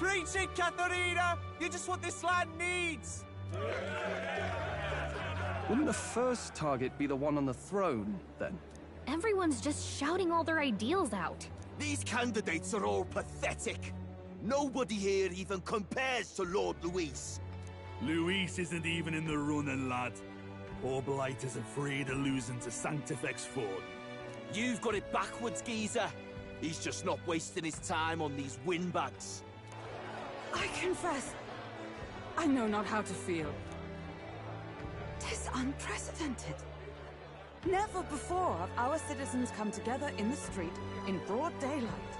Preach it, Katharina! You're just what this land needs! Wouldn't the first target be the one on the throne, then? Everyone's just shouting all their ideals out. These candidates are all pathetic. Nobody here even compares to Lord Luis. Luis isn't even in the running, lad. Poor Blight is afraid of losing to Sanctifex Ford. You've got it backwards, geezer. He's just not wasting his time on these windbags. I confess, I know not how to feel. 'Tis unprecedented. Never before have our citizens come together in the street in broad daylight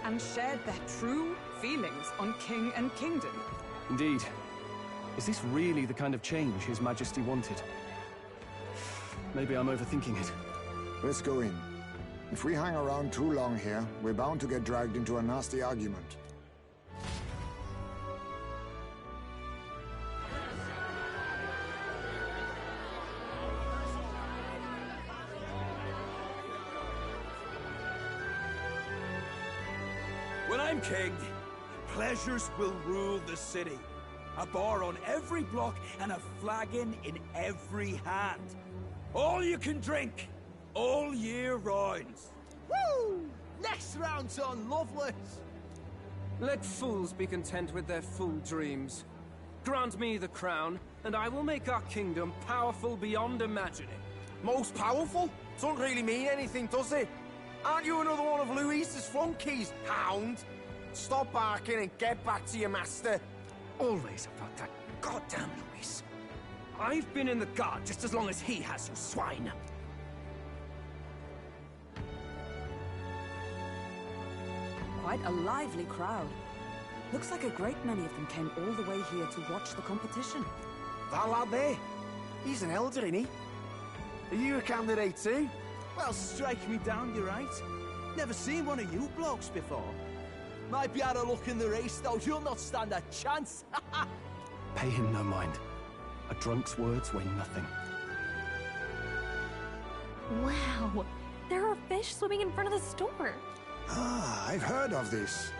and shared their true feelings on king and kingdom. Indeed. Is this really the kind of change His Majesty wanted? Maybe I'm overthinking it. Let's go in. If we hang around too long here, we're bound to get dragged into a nasty argument. When I'm king, pleasures will rule the city. A bar on every block and a flagon in every hand. All you can drink, all year round. Woo! Next round's on Lovelace. Let fools be content with their fool dreams. Grant me the crown, and I will make our kingdom powerful beyond imagining. Most powerful? Doesn't really mean anything, does it? Aren't you another one of Luis's flunkies, hound? Stop barking and get back to your master. Always about that goddamn Luis. I've been in the guard just as long as he has, you swine. Quite a lively crowd. Looks like a great many of them came all the way here to watch the competition. That lad there, he's an elder, isn't he? Are you a candidate too? Well, strike me down, you're right. Never seen one of you blokes before. Might be out of luck in the race, though. You'll not stand a chance. Pay him no mind. A drunk's words weigh nothing. Wow, there are fish swimming in front of the store. Ah, I've heard of this.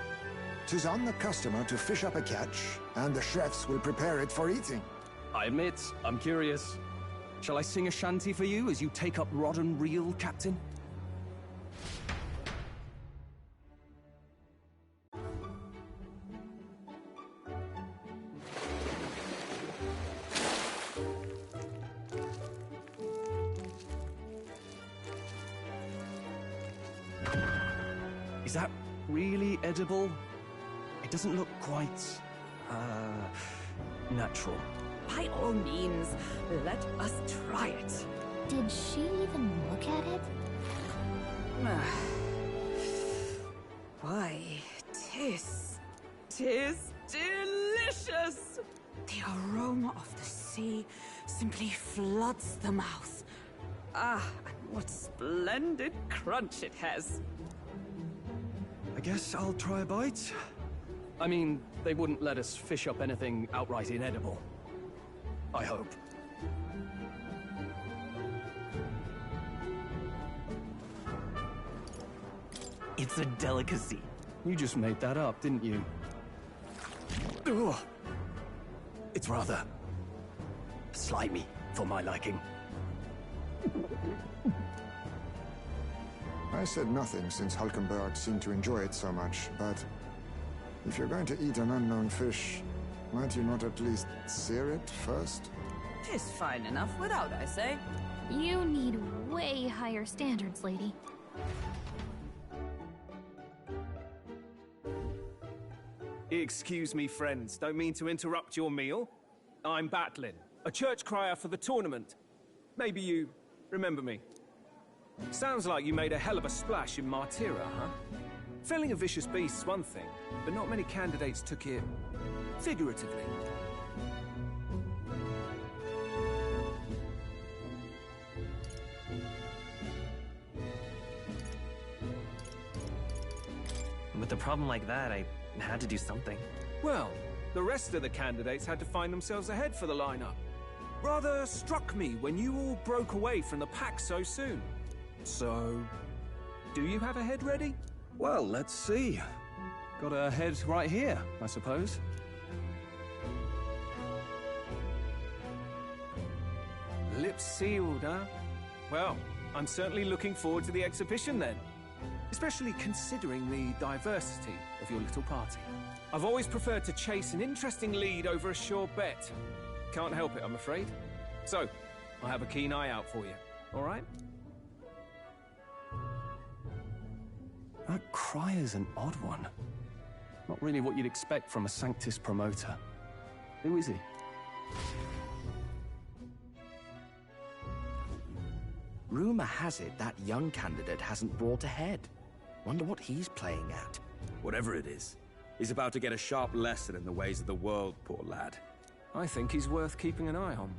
'Tis on the customer to fish up a catch, and the chefs will prepare it for eating. I admit, I'm curious. Shall I sing a shanty for you as you take up rod and reel, Captain? Is that really edible? It doesn't look quite, natural. By all means, let us try it. Did she even look at it? Why, tis delicious! The aroma of the sea simply floods the mouth. Ah, and what splendid crunch it has. I guess I'll try a bite. I mean, they wouldn't let us fish up anything outright inedible. I hope. It's a delicacy. You just made that up, didn't you? Ugh. It's rather slimy for my liking. I said nothing since Hulkenberg seemed to enjoy it so much, but if you're going to eat an unknown fish, might you not at least sear it first? 'Tis fine enough without, I say. You need way higher standards, lady. Excuse me, friends. Don't mean to interrupt your meal. I'm Batlin, a church crier for the tournament. Maybe you remember me. Sounds like you made a hell of a splash in Martyra, huh? Felling a vicious beast's one thing, but not many candidates took it figuratively. With a problem like that, I had to do something. Well, the rest of the candidates had to find themselves ahead for the lineup. Rather struck me when you all broke away from the pack so soon. So, do you have a head ready? Well, let's see. Got a head right here, I suppose. Lips sealed, huh? Well, I'm certainly looking forward to the exhibition then. Especially considering the diversity of your little party. I've always preferred to chase an interesting lead over a sure bet. Can't help it, I'm afraid. So, I'll have a keen eye out for you, all right? That Cryer's an odd one. Not really what you'd expect from a Sanctus promoter. Who is he? Rumor has it that young candidate hasn't brought ahead. Wonder what he's playing at. Whatever it is, he's about to get a sharp lesson in the ways of the world, poor lad. I think he's worth keeping an eye on.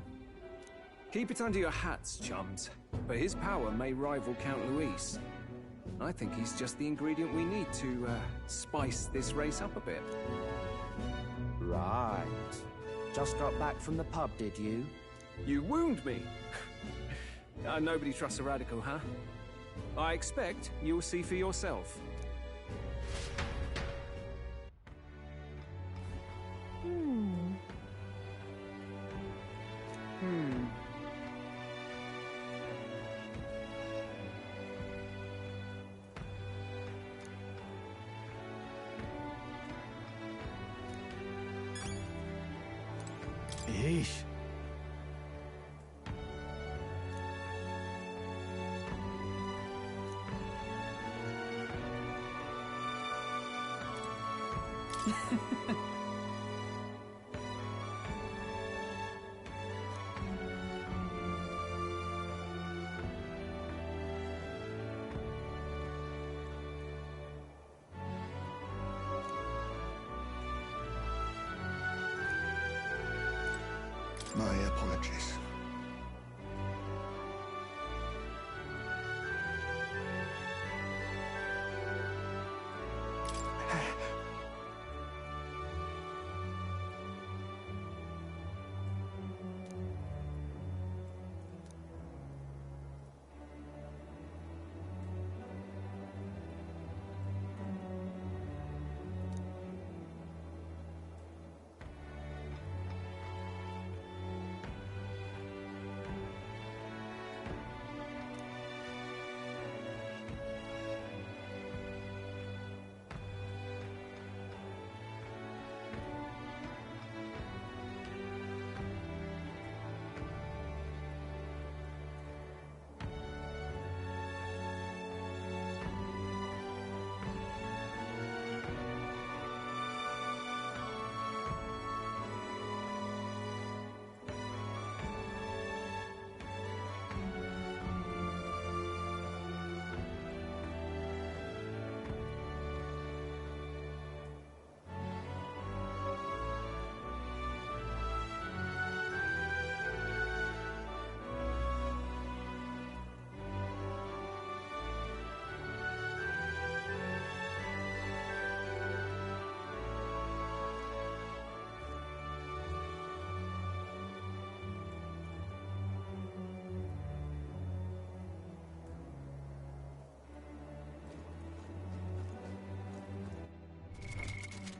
Keep it under your hats, chums. But his power may rival Count Luis. I think he's just the ingredient we need to, spice this race up a bit. Right. Just got back from the pub, did you? You wound me! Nobody trusts a radical, huh? I expect you'll see for yourself. Yeesh. My apologies.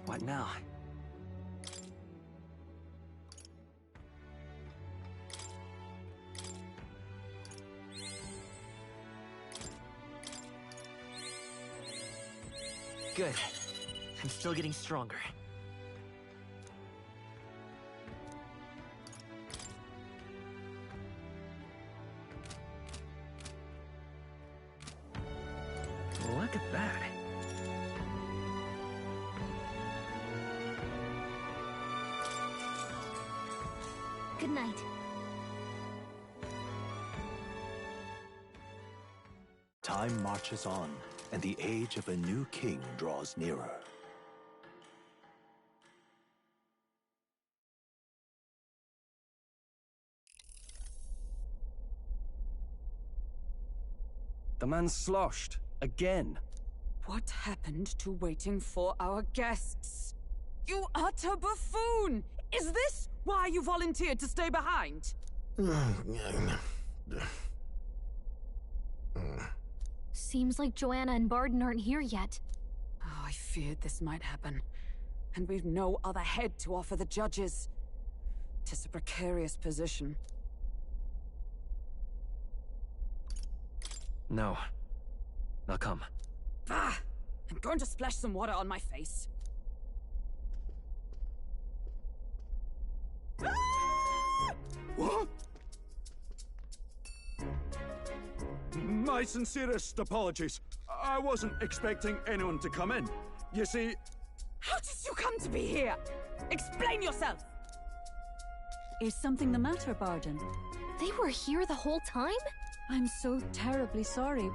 What now? Good. I'm still getting stronger. Look at that. Good night. Time marches on, and the age of a new king draws nearer. The man's sloshed. Again. What happened to waiting for our guests? You utter buffoon! Is this why you volunteered to stay behind? Seems like Joanna and Barden aren't here yet. Oh, I feared this might happen. And we've no other head to offer the judges. 'Tis a precarious position. No. I'll come. Ah! I'm going to splash some water on my face. What? My sincerest apologies. I wasn't expecting anyone to come in. You see... How did you come to be here? Explain yourself! Is something the matter, Barden? They were here the whole time? I'm so terribly sorry.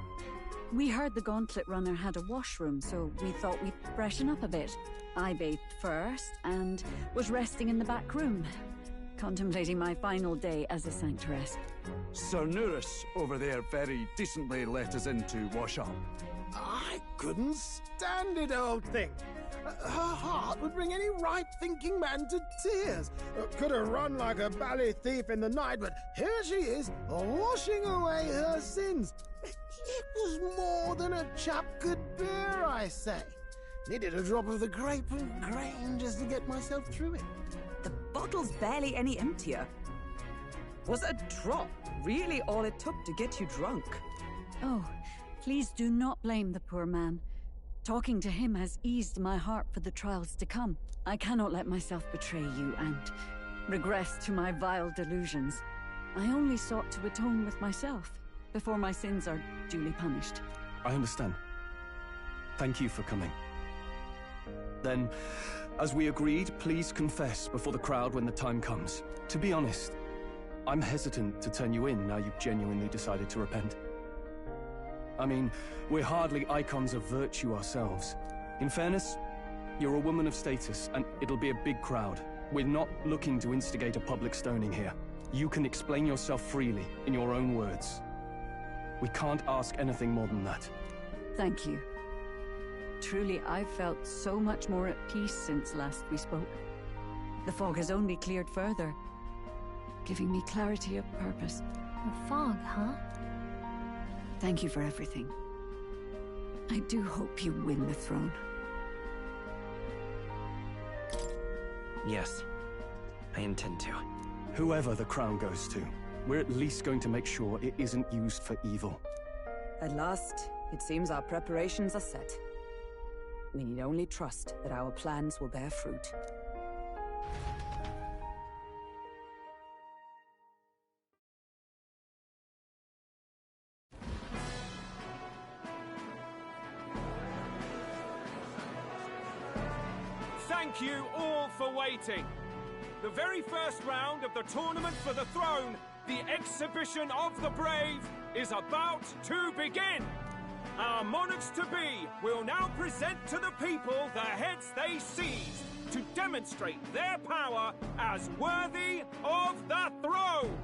We heard the Gauntlet Runner had a washroom, so we thought we'd freshen up a bit. I bathed first, and was resting in the back room, contemplating my final day as a sanctoress. Sir Nuris over there very decently let us in to wash up. I couldn't stand it, old thing. Her heart would bring any right-thinking man to tears. Could have run like a bally thief in the night, but here she is, washing away her sins. It was more than a chap could bear, I say. Needed a drop of the grape and grain just to get myself through it. The bottle's barely any emptier. Was a drop really all it took to get you drunk? Oh, please do not blame the poor man. Talking to him has eased my heart for the trials to come. I cannot let myself betray you and regress to my vile delusions. I only sought to atone with myself before my sins are duly punished. I understand. Thank you for coming. Then, as we agreed, please confess before the crowd when the time comes. To be honest, I'm hesitant to turn you in now you've genuinely decided to repent. I mean, we're hardly icons of virtue ourselves. In fairness, you're a woman of status, and it'll be a big crowd. We're not looking to instigate a public stoning here. You can explain yourself freely, in your own words. We can't ask anything more than that. Thank you. Truly, I've felt so much more at peace since last we spoke. The fog has only cleared further, giving me clarity of purpose. The fog, huh? Thank you for everything. I do hope you win the throne. Yes, I intend to. Whoever the crown goes to, we're at least going to make sure it isn't used for evil. At last, it seems our preparations are set. We need only trust that our plans will bear fruit. Thank you all for waiting. The very first round of the tournament for the throne, the exhibition of the brave, is about to begin. Our monarchs-to-be will now present to the people the heads they seized to demonstrate their power as worthy of the throne.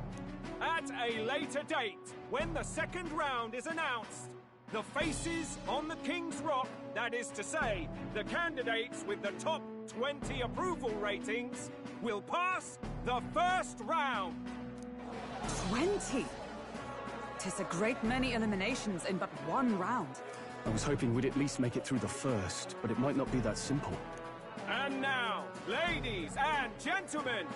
At a later date, when the second round is announced, the faces on the King's Rock, that is to say, the candidates with the top 20 approval ratings, will pass the first round. 20? 'Tis a great many eliminations in but one round. I was hoping we'd at least make it through the first, but it might not be that simple. And now, ladies and gentlemen,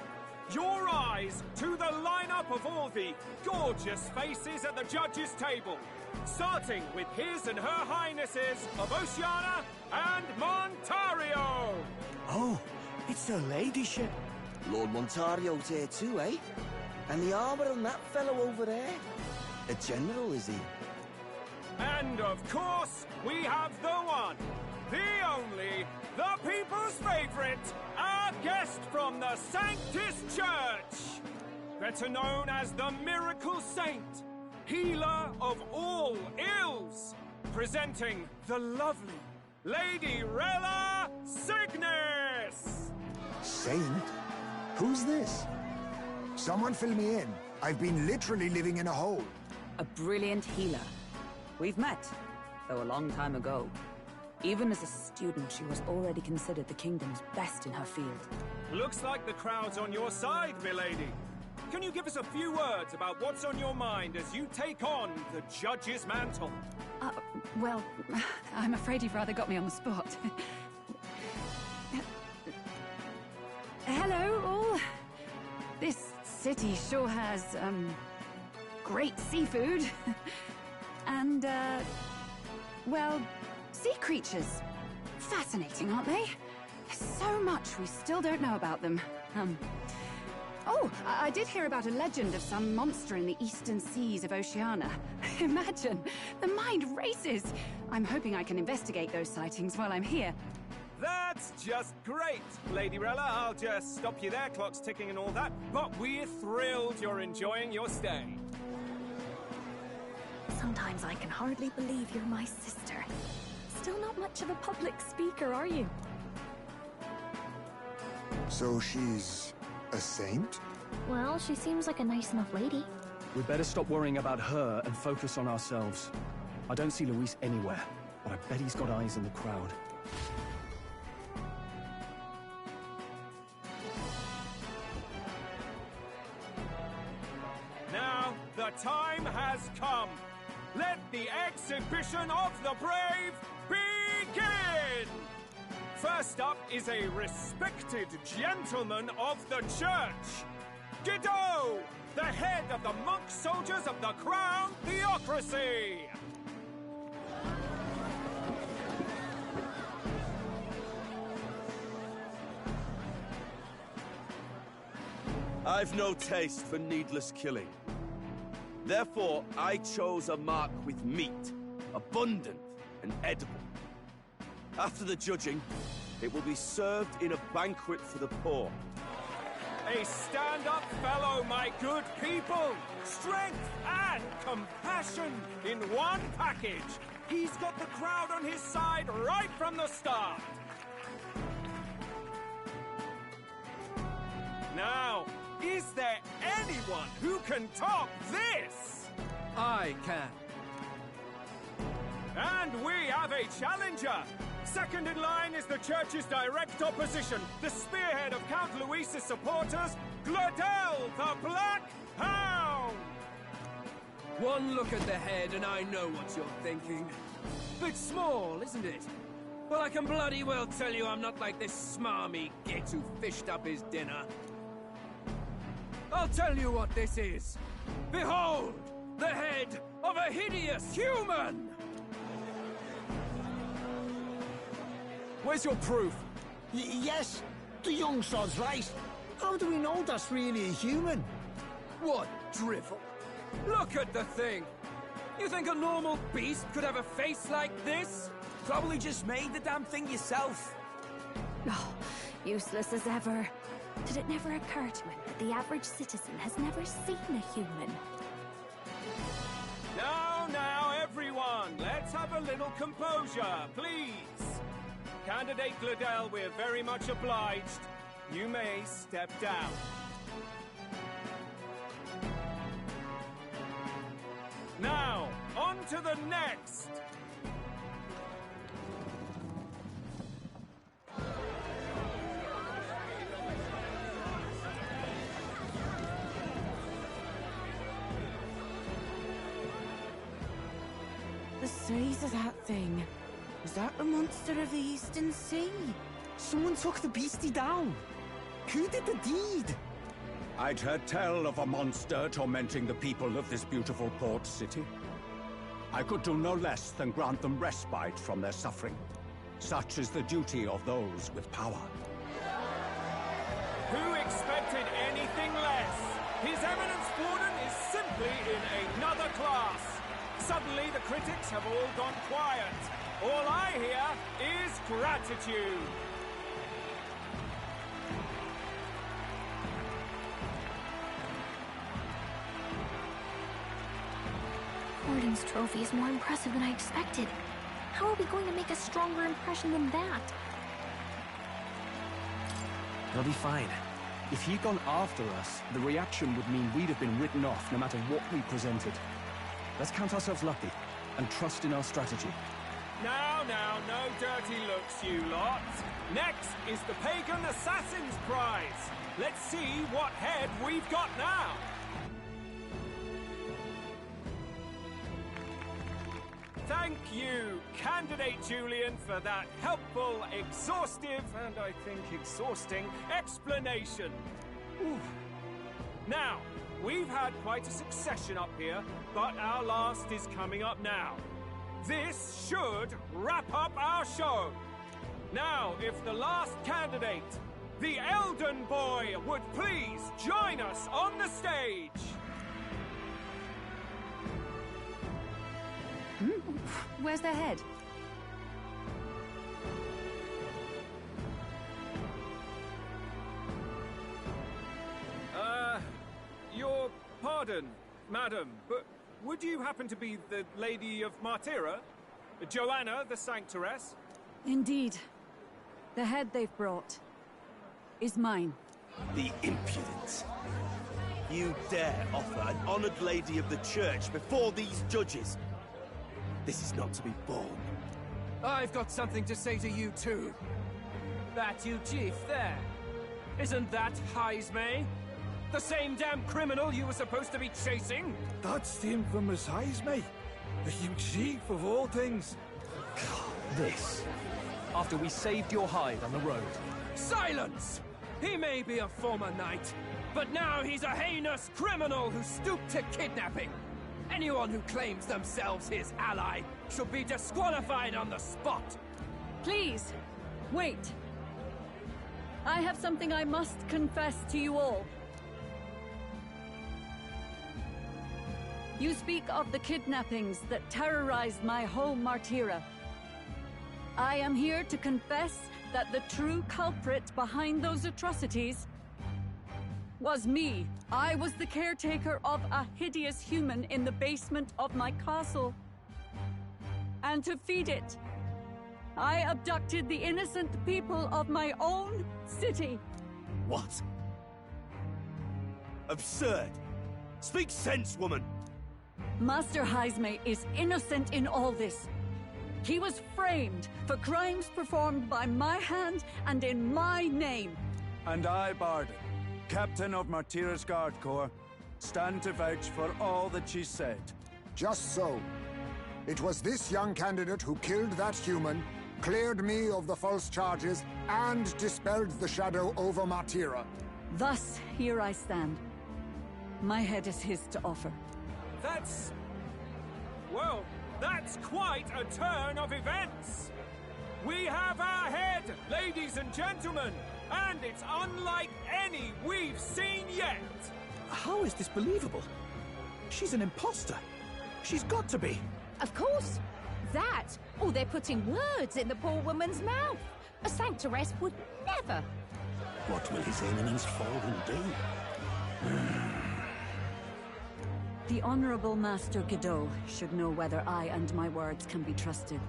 your eyes to the lineup of all the gorgeous faces at the judges' table, starting with His and Her Highnesses of Oceania and Montario. Oh, it's her ladyship. Lord Montario's here too, eh? And the armor on that fellow over there. A general, is he? And of course, we have the one, the only, the people's favorite, our guest from the Sanctus Church, better known as the Miracle Saint, healer of all ills, presenting the lovely Lady Rella Cygnus! Saint? Who's this? Someone fill me in. I've been literally living in a hole. A brilliant healer. We've met, though a long time ago. Even as a student, she was already considered the kingdom's best in her field. Looks like the crowd's on your side, milady. Can you give us a few words about what's on your mind as you take on the judge's mantle? Well, I'm afraid you've rather got me on the spot. Hello, all. This city sure has, great seafood. And, well, sea creatures. Fascinating, aren't they? There's so much we still don't know about them. Oh, I did hear about a legend of some monster in the eastern seas of Oceania. Imagine, the mind races. I'm hoping I can investigate those sightings while I'm here. That's just great, Lady Rella. I'll just stop you there, clock's ticking and all that. But we're thrilled you're enjoying your stay. Sometimes I can hardly believe you're my sister. Still not much of a public speaker, are you? So she's a saint? Well, she seems like a nice enough lady. We'd better stop worrying about her and focus on ourselves. I don't see Luis anywhere, but I bet he's got eyes in the crowd. Now, the time has come. Let the exhibition of the brave begin! First up is a respected gentleman of the church. Guido, the head of the monk soldiers of the Crown Theocracy! I've no taste for needless killing. Therefore, I chose a mark with meat, abundant and edible. After the judging, it will be served in a banquet for the poor. A stand-up fellow, my good people! Strength and compassion in one package! He's got the crowd on his side right from the start! Now, is there anyone who can top this? I can. And we have a challenger! Second in line is the church's direct opposition, the spearhead of Count Luis's supporters, Gladel the Black Hound! One look at the head and I know what you're thinking. Bit small, isn't it? Well, I can bloody well tell you I'm not like this smarmy git who fished up his dinner. I'll tell you what this is. Behold, the head of a hideous human! Where's your proof? Yes, the young sod's right. How do we know that's really a human? What drivel? Look at the thing! You think a normal beast could have a face like this? Probably just made the damn thing yourself. Oh, useless as ever. Did it never occur to him that the average citizen has never seen a human? Now, everyone, let's have a little composure, please. Candidate Gladel, we're very much obliged. You may step down. Now, on to the next! The size of that thing. Is that the monster of the Eastern Sea? Someone took the beastie down. Who did the deed? I'd heard tell of a monster tormenting the people of this beautiful port city. I could do no less than grant them respite from their suffering. Such is the duty of those with power. Who expected anything less? His Eminence Warden is simply in another class. Suddenly the critics have all gone quiet. All I hear is gratitude. Warden's trophy is more impressive than I expected. How are we going to make a stronger impression than that? It'll be fine. If he'd gone after us, the reaction would mean we'd have been written off no matter what we presented. Let's count ourselves lucky and trust in our strategy. Now, no dirty looks, you lot. Next is the Pagan Assassin's Prize. Let's see what head we've got now. thank you, Candidate Julian, for that helpful, exhaustive, and I think exhausting explanation. Ooh. Now, we've had quite a succession up here, but our last is coming up now. This should wrap up our show. Now, if the last candidate, the Elden Boy, would please join us on the stage. Where's their head? Your pardon, madam, but would you happen to be the Lady of Martira? Joanna, the Sanctoress? Indeed. The head they've brought is mine. The impudence. You dare offer an honored lady of the church before these judges? This is not to be borne. I've got something to say to you too. That you chief there. Isn't that Heismay? The same damn criminal you were supposed to be chasing? That's the infamous Heismay. The huge chief of all things. This. After we saved your hide on the road. Silence! He may be a former knight, but now he's a heinous criminal who stooped to kidnapping. Anyone who claims themselves his ally should be disqualified on the spot. Please, wait. I have something I must confess to you all. You speak of the kidnappings that terrorized my home, Martira. I am here to confess that the true culprit behind those atrocities was me. I was the caretaker of a hideous human in the basement of my castle. And to feed it, I abducted the innocent people of my own city. What? Absurd! Speak sense, woman! Master Heismay is innocent in all this. He was framed for crimes performed by my hand and in my name. And I, Barden, Captain of Martira's Guard Corps, stand to vouch for all that she said. Just so. It was this young candidate who killed that human, cleared me of the false charges, and dispelled the shadow over Martira. Thus, here I stand. My head is his to offer. That's... well, that's quite a turn of events. We have our head, ladies and gentlemen, and it's unlike any we've seen yet. How is this believable? She's an imposter. She's got to be. Of course. That, or they're putting words in the poor woman's mouth. A Sanctoress would never. What will His Eminence Fallen do? The Honorable Master Godot should know whether I and my words can be trusted.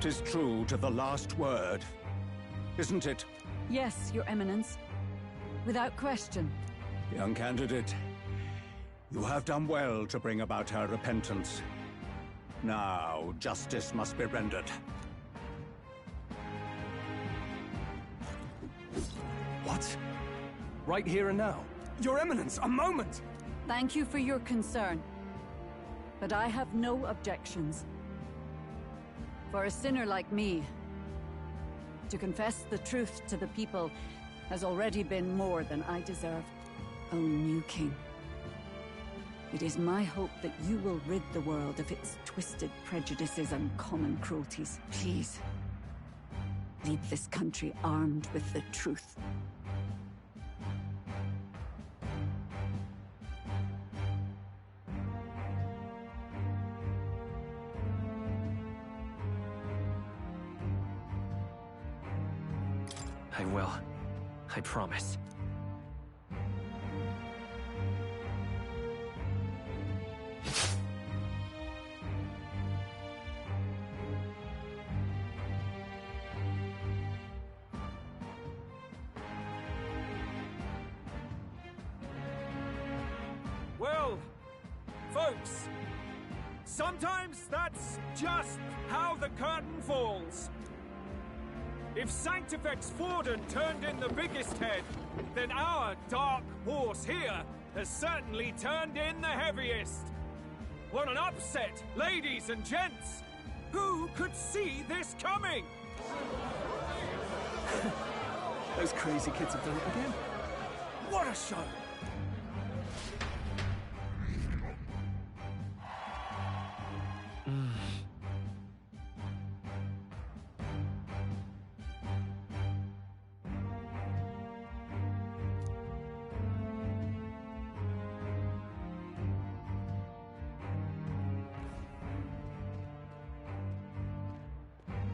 'Tis true to the last word, isn't it? Yes, Your Eminence. Without question. Young candidate, you have done well to bring about her repentance. Now, justice must be rendered. What? Right here and now? Your Eminence, a moment! Thank you for your concern. But I have no objections. For a sinner like me, to confess the truth to the people has already been more than I deserve. O new king, it is my hope that you will rid the world of its twisted prejudices and common cruelties. Please, lead this country armed with the truth. I will. I promise. Well, folks, sometimes that's just how the curtain falls. If Sanctifex Forden turned in the biggest head, then our dark horse here has certainly turned in the heaviest. What an upset, ladies and gents! Who could see this coming? Those crazy kids have done it again. What a show!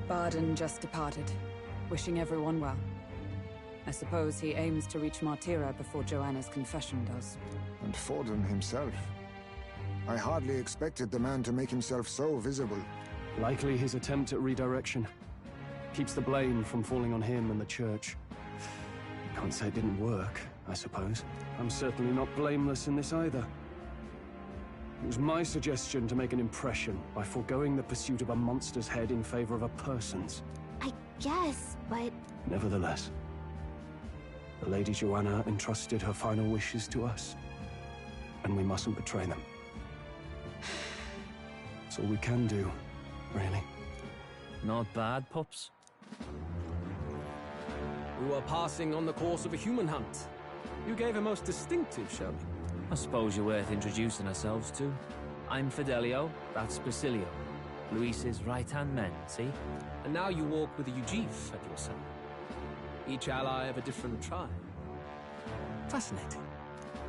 Barden just departed, wishing everyone well. I suppose he aims to reach Martira before Joanna's confession does. And Forden himself. I hardly expected the man to make himself so visible. Likely his attempt at redirection. Keeps the blame from falling on him and the church. Can't say it didn't work, I suppose. I'm certainly not blameless in this either. It was my suggestion to make an impression by foregoing the pursuit of a monster's head in favor of a person's. I guess, but... Nevertheless, the Lady Joanna entrusted her final wishes to us, and we mustn't betray them. That's all we can do, really. Not bad, pups. We were passing on the course of a human hunt. You gave a most distinctive showing. I suppose you're worth introducing ourselves to. I'm Fidelio, that's Basilio. Luis's right-hand men, see? And now you walk with a Ujif at your side. Each ally of a different tribe. Fascinating.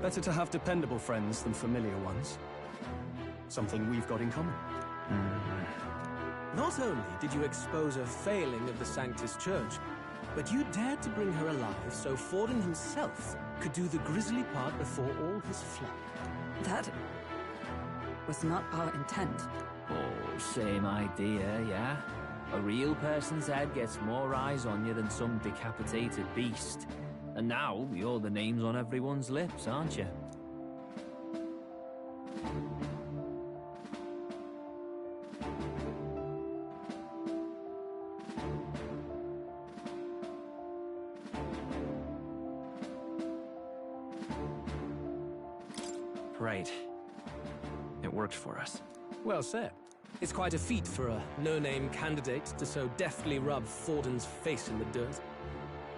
Better to have dependable friends than familiar ones. Something we've got in common. Not only did you expose a failing of the Sanctus Church, but you dared to bring her alive so Forden himself could do the grisly part before all his flock. That was not our intent. Oh, same idea, yeah? A real person's head gets more eyes on you than some decapitated beast. And now, you're the names on everyone's lips, aren't you? Right. It worked for us. Well said. It's quite a feat for a no-name candidate to so deftly rub Forden's face in the dirt.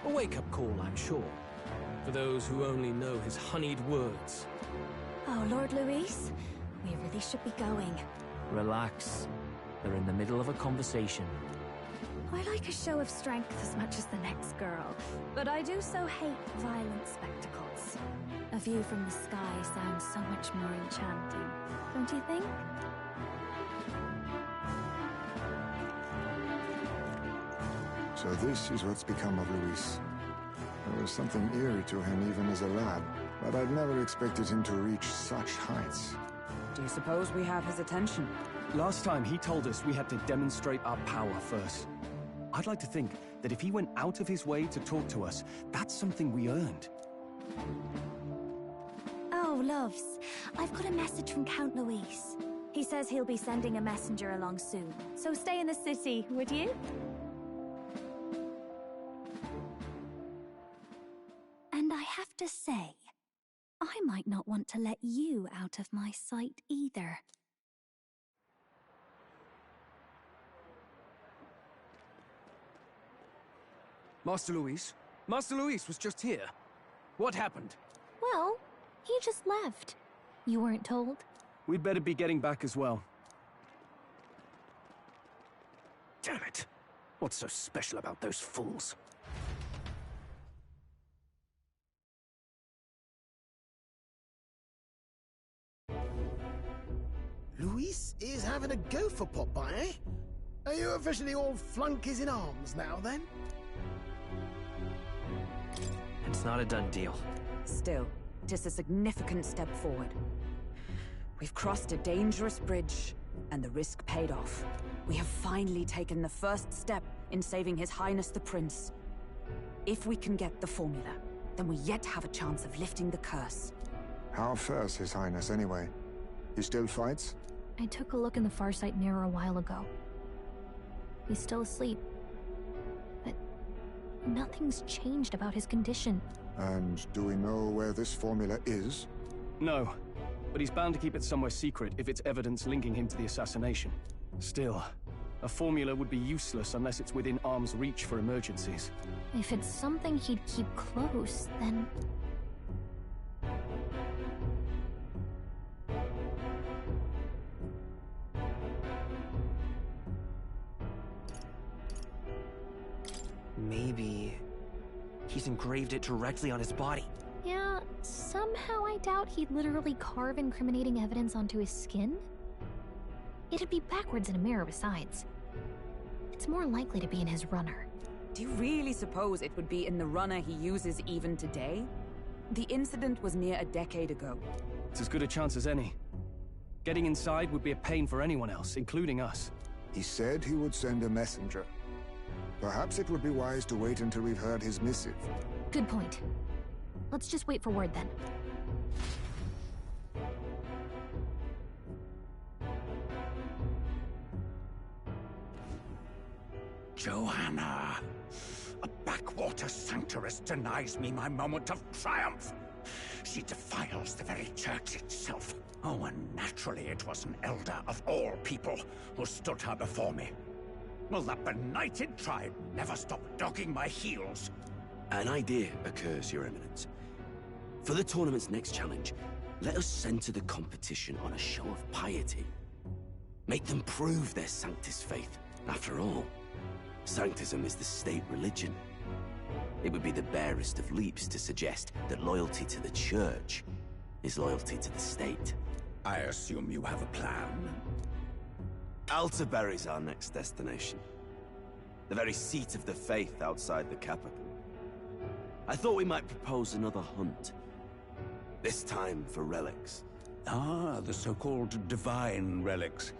A wake-up call, I'm sure, for those who only know his honeyed words. Oh, Lord Luis, we really should be going. Relax. They're in the middle of a conversation. I like a show of strength as much as the next girl, but I do so hate violent spectacles. A view from the sky sounds so much more enchanting, don't you think? So this is what's become of Luis. There was something eerie to him even as a lad, but I'd never expected him to reach such heights. Do you suppose we have his attention? Last time he told us we had to demonstrate our power first. I'd like to think that if he went out of his way to talk to us, that's something we earned. Oh, loves, I've got a message from Count Luis. He says he'll be sending a messenger along soon, so stay in the city, would you? And I have to say, I might not want to let you out of my sight either. Master Luis? Master Luis was just here. What happened? Well, he just left. You weren't told? We'd better be getting back as well. Damn it. What's so special about those fools? Luis is having a go for Popeye, eh? Are you officially all flunkies in arms now, then? It's not a done deal. Still, it is a significant step forward. We've crossed a dangerous bridge, and the risk paid off. We have finally taken the first step in saving His Highness the Prince. If we can get the formula, then we yet have a chance of lifting the curse. How fares His Highness, anyway? He still fights? I took a look in the Farsight mirror a while ago. He's still asleep. But nothing's changed about his condition. And do we know where this formula is? No, but he's bound to keep it somewhere secret if it's evidence linking him to the assassination. Still, a formula would be useless unless it's within arm's reach for emergencies. If it's something he'd keep close, then... Maybe he's engraved it directly on his body. Yeah, somehow I doubt he'd literally carve incriminating evidence onto his skin. It'd be backwards in a mirror besides. It's more likely to be in his runner. Do you really suppose it would be in the runner he uses even today? The incident was near a decade ago. It's as good a chance as any. Getting inside would be a pain for anyone else, including us. He said he would send a messenger. Perhaps it would be wise to wait until we've heard his missive. Good point. Let's just wait for word then. Joanna! A backwater sanctuarist denies me my moment of triumph! She defiles the very church itself. Oh, and naturally it was an elder of all people who stood her before me. Will that benighted tribe never stop dogging my heels? An idea occurs, Your Eminence. For the tournament's next challenge, let us center the competition on a show of piety. Make them prove their Sanctus faith. After all, Sanctism is the state religion. It would be the barest of leaps to suggest that loyalty to the Church is loyalty to the state. I assume you have a plan? Altaberry's our next destination. The very seat of the faith outside the capital. I thought we might propose another hunt. This time for relics. Ah, the so-called divine relics.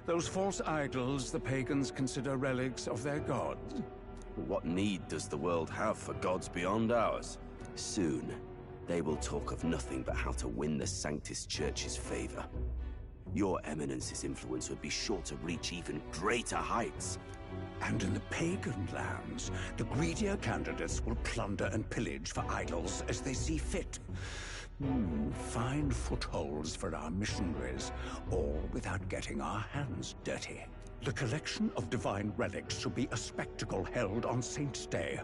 Those false idols the pagans consider relics of their gods. What need does the world have for gods beyond ours? Soon, they will talk of nothing but how to win the Sanctus Church's favor. Your Eminence's influence would be sure to reach even greater heights. And in the pagan lands, the greedier candidates will plunder and pillage for idols as they see fit. Fine footholds for our missionaries, all without getting our hands dirty. The collection of divine relics should be a spectacle held on Saint's Day.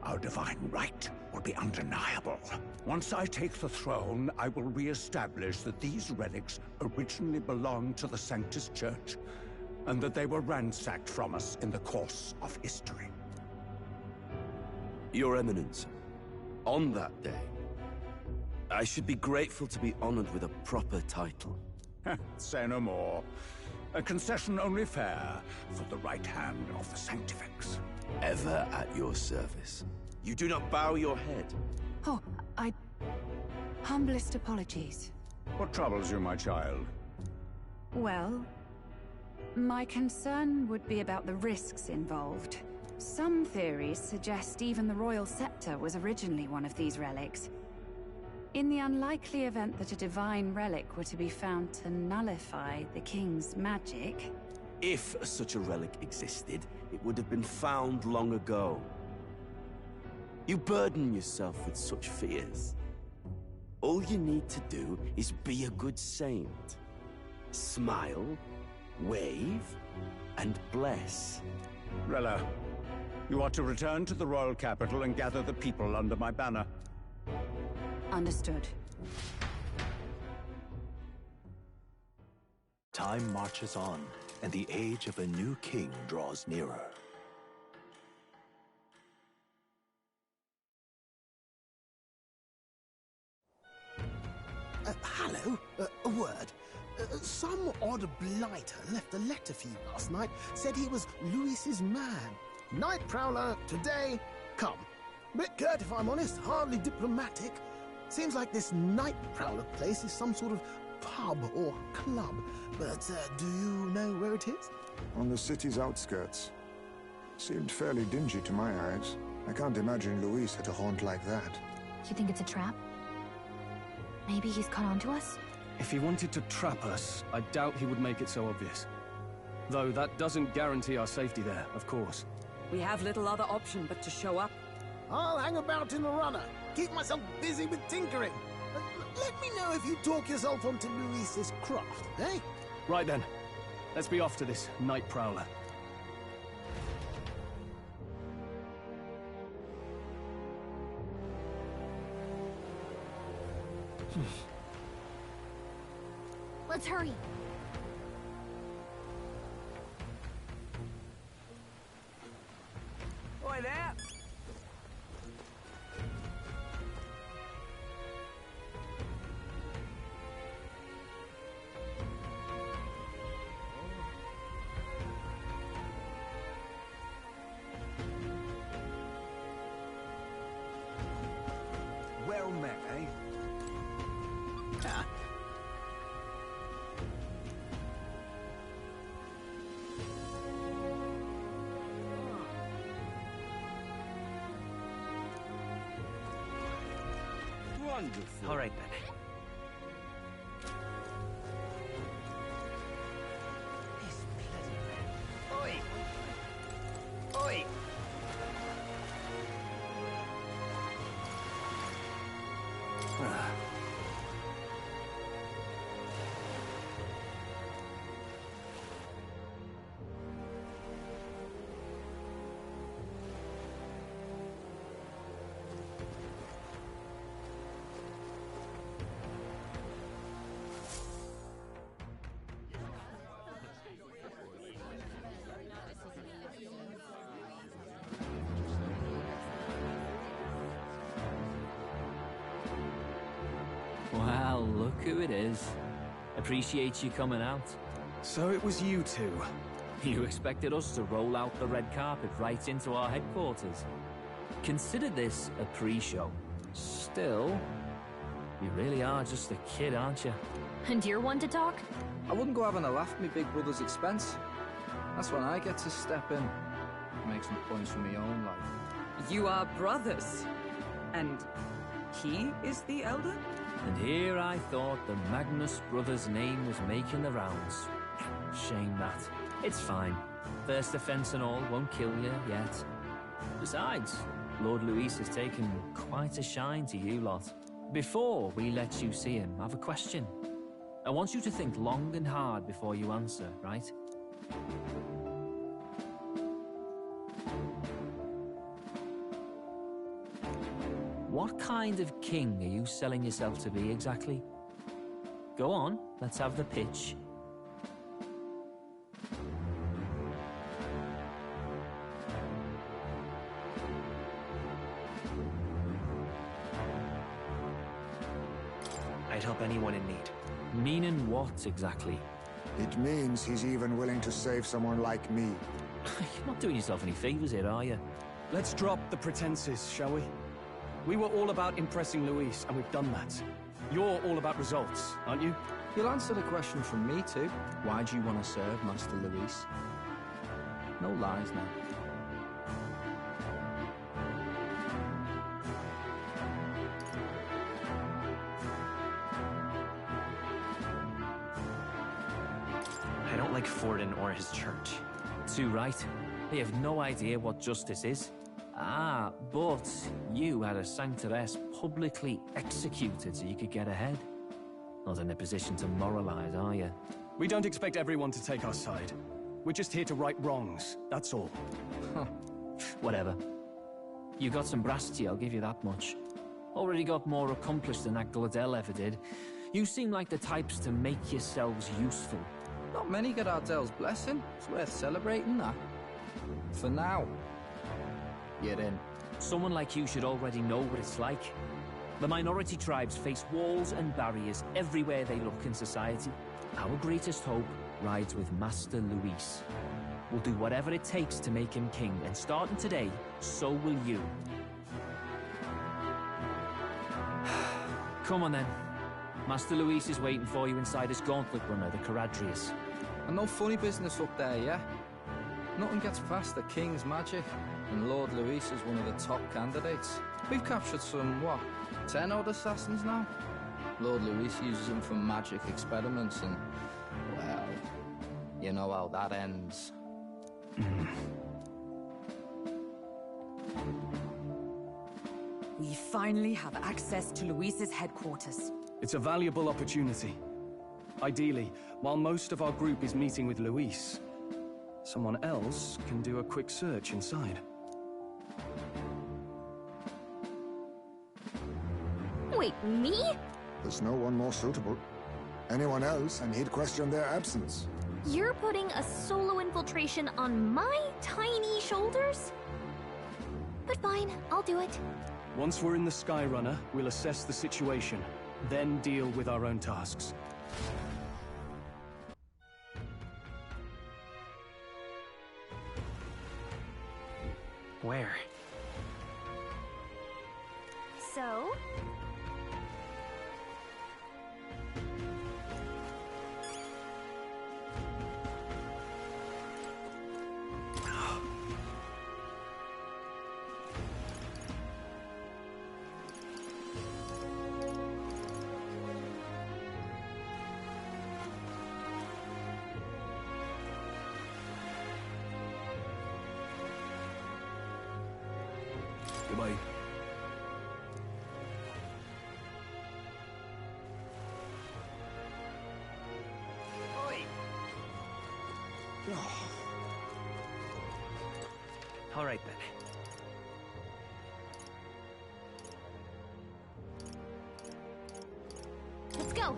Our divine right will be undeniable. Once I take the throne, I will re-establish that these relics originally belonged to the Sanctus Church, and that they were ransacked from us in the course of history. Your Eminence, on that day, I should be grateful to be honored with a proper title. Say no more. A concession only fair for the right hand of the Sanctifex. Ever at your service. You do not bow your head. Oh, humblest apologies. What troubles you, my child? Well, my concern would be about the risks involved. Some theories suggest even the royal scepter was originally one of these relics. In the unlikely event that a divine relic were to be found to nullify the king's magic... If such a relic existed, it would have been found long ago. You burden yourself with such fears. All you need to do is be a good saint. Smile, wave, and bless. Rella, you are to return to the royal capital and gather the people under my banner. Understood. Time marches on, and the age of a new king draws nearer. Hello? A word. Some odd blighter left a letter for you last night. Said he was Louis's man. Night Prowler, today, come. Bit curt if I'm honest, hardly diplomatic. Seems like this Night Prowler place is some sort of pub or club. But do you know where it is? On the city's outskirts. Seemed fairly dingy to my eyes. I can't imagine Louis had a haunt like that. You think it's a trap? Maybe he's caught on to us? If he wanted to trap us, I doubt he would make it so obvious. Though that doesn't guarantee our safety there, of course. We have little other option but to show up. I'll hang about in the runner. Keep myself busy with tinkering. Let me know if you talk yourself onto Luis's craft, eh? Right then. Let's be off to this night prowler. Let's hurry. Oi there! Well met, eh? Wonderful. All right, then. Oi! Oi! Well, look who it is. Appreciate you coming out. So it was you two. You expected us to roll out the red carpet right into our headquarters. Consider this a pre-show. Still, you really are just a kid, aren't you? And you're one to talk? I wouldn't go having a laugh at my big brother's expense. That's when I get to step in. Make some points for my own life. You are brothers. And he is the elder? And here I thought the Magnus brothers' name was making the rounds. Shame that. It's fine. First offense and all won't kill you yet. Besides, Lord Luis has taken quite a shine to you lot. Before we let you see him, I have a question. I want you to think long and hard before you answer, right? What kind of king are you selling yourself to be exactly? Go on, let's have the pitch. I'd help anyone in need. Meaning what exactly? It means he's even willing to save someone like me. You're not doing yourself any favors here, are you? Let's drop the pretenses, shall we? We were all about impressing Luis, and we've done that. You're all about results, aren't you? You'll answer the question from me too. Why do you want to serve Master Luis? No lies now. I don't like Forden or his church. Too right. They have no idea what justice is. Ah, but you had a sanctoress publicly executed so you could get ahead. Not in a position to moralize, are you? We don't expect everyone to take our side. We're just here to right wrongs, that's all. Whatever. You got some brassy, I'll give you that much. Already got more accomplished than that Gladell ever did. You seem like the types to make yourselves useful. Not many get Ardel's blessing. It's worth celebrating that. For now. You're in. Someone like you should already know what it's like. The minority tribes face walls and barriers everywhere they look in society. Our greatest hope rides with Master Luis. We'll do whatever it takes to make him king, and starting today, so will you. Come on then. Master Luis is waiting for you inside his gauntlet runner, the Caradrius. And no funny business up there, yeah? Nothing gets past the King's magic, and Lord Luis is one of the top candidates. We've captured some, what, 10 odd assassins now? Lord Luis uses them for magic experiments and, well, you know how that ends. We finally have access to Luis's headquarters. It's a valuable opportunity. Ideally, while most of our group is meeting with Luis, someone else can do a quick search inside. Wait, me? There's no one more suitable. Anyone else, and he'd question their absence. You're putting a solo infiltration on my tiny shoulders? But fine, I'll do it. Once we're in the Skyrunner, we'll assess the situation, then deal with our own tasks. Where? So? Goodbye. All right then. Let's go.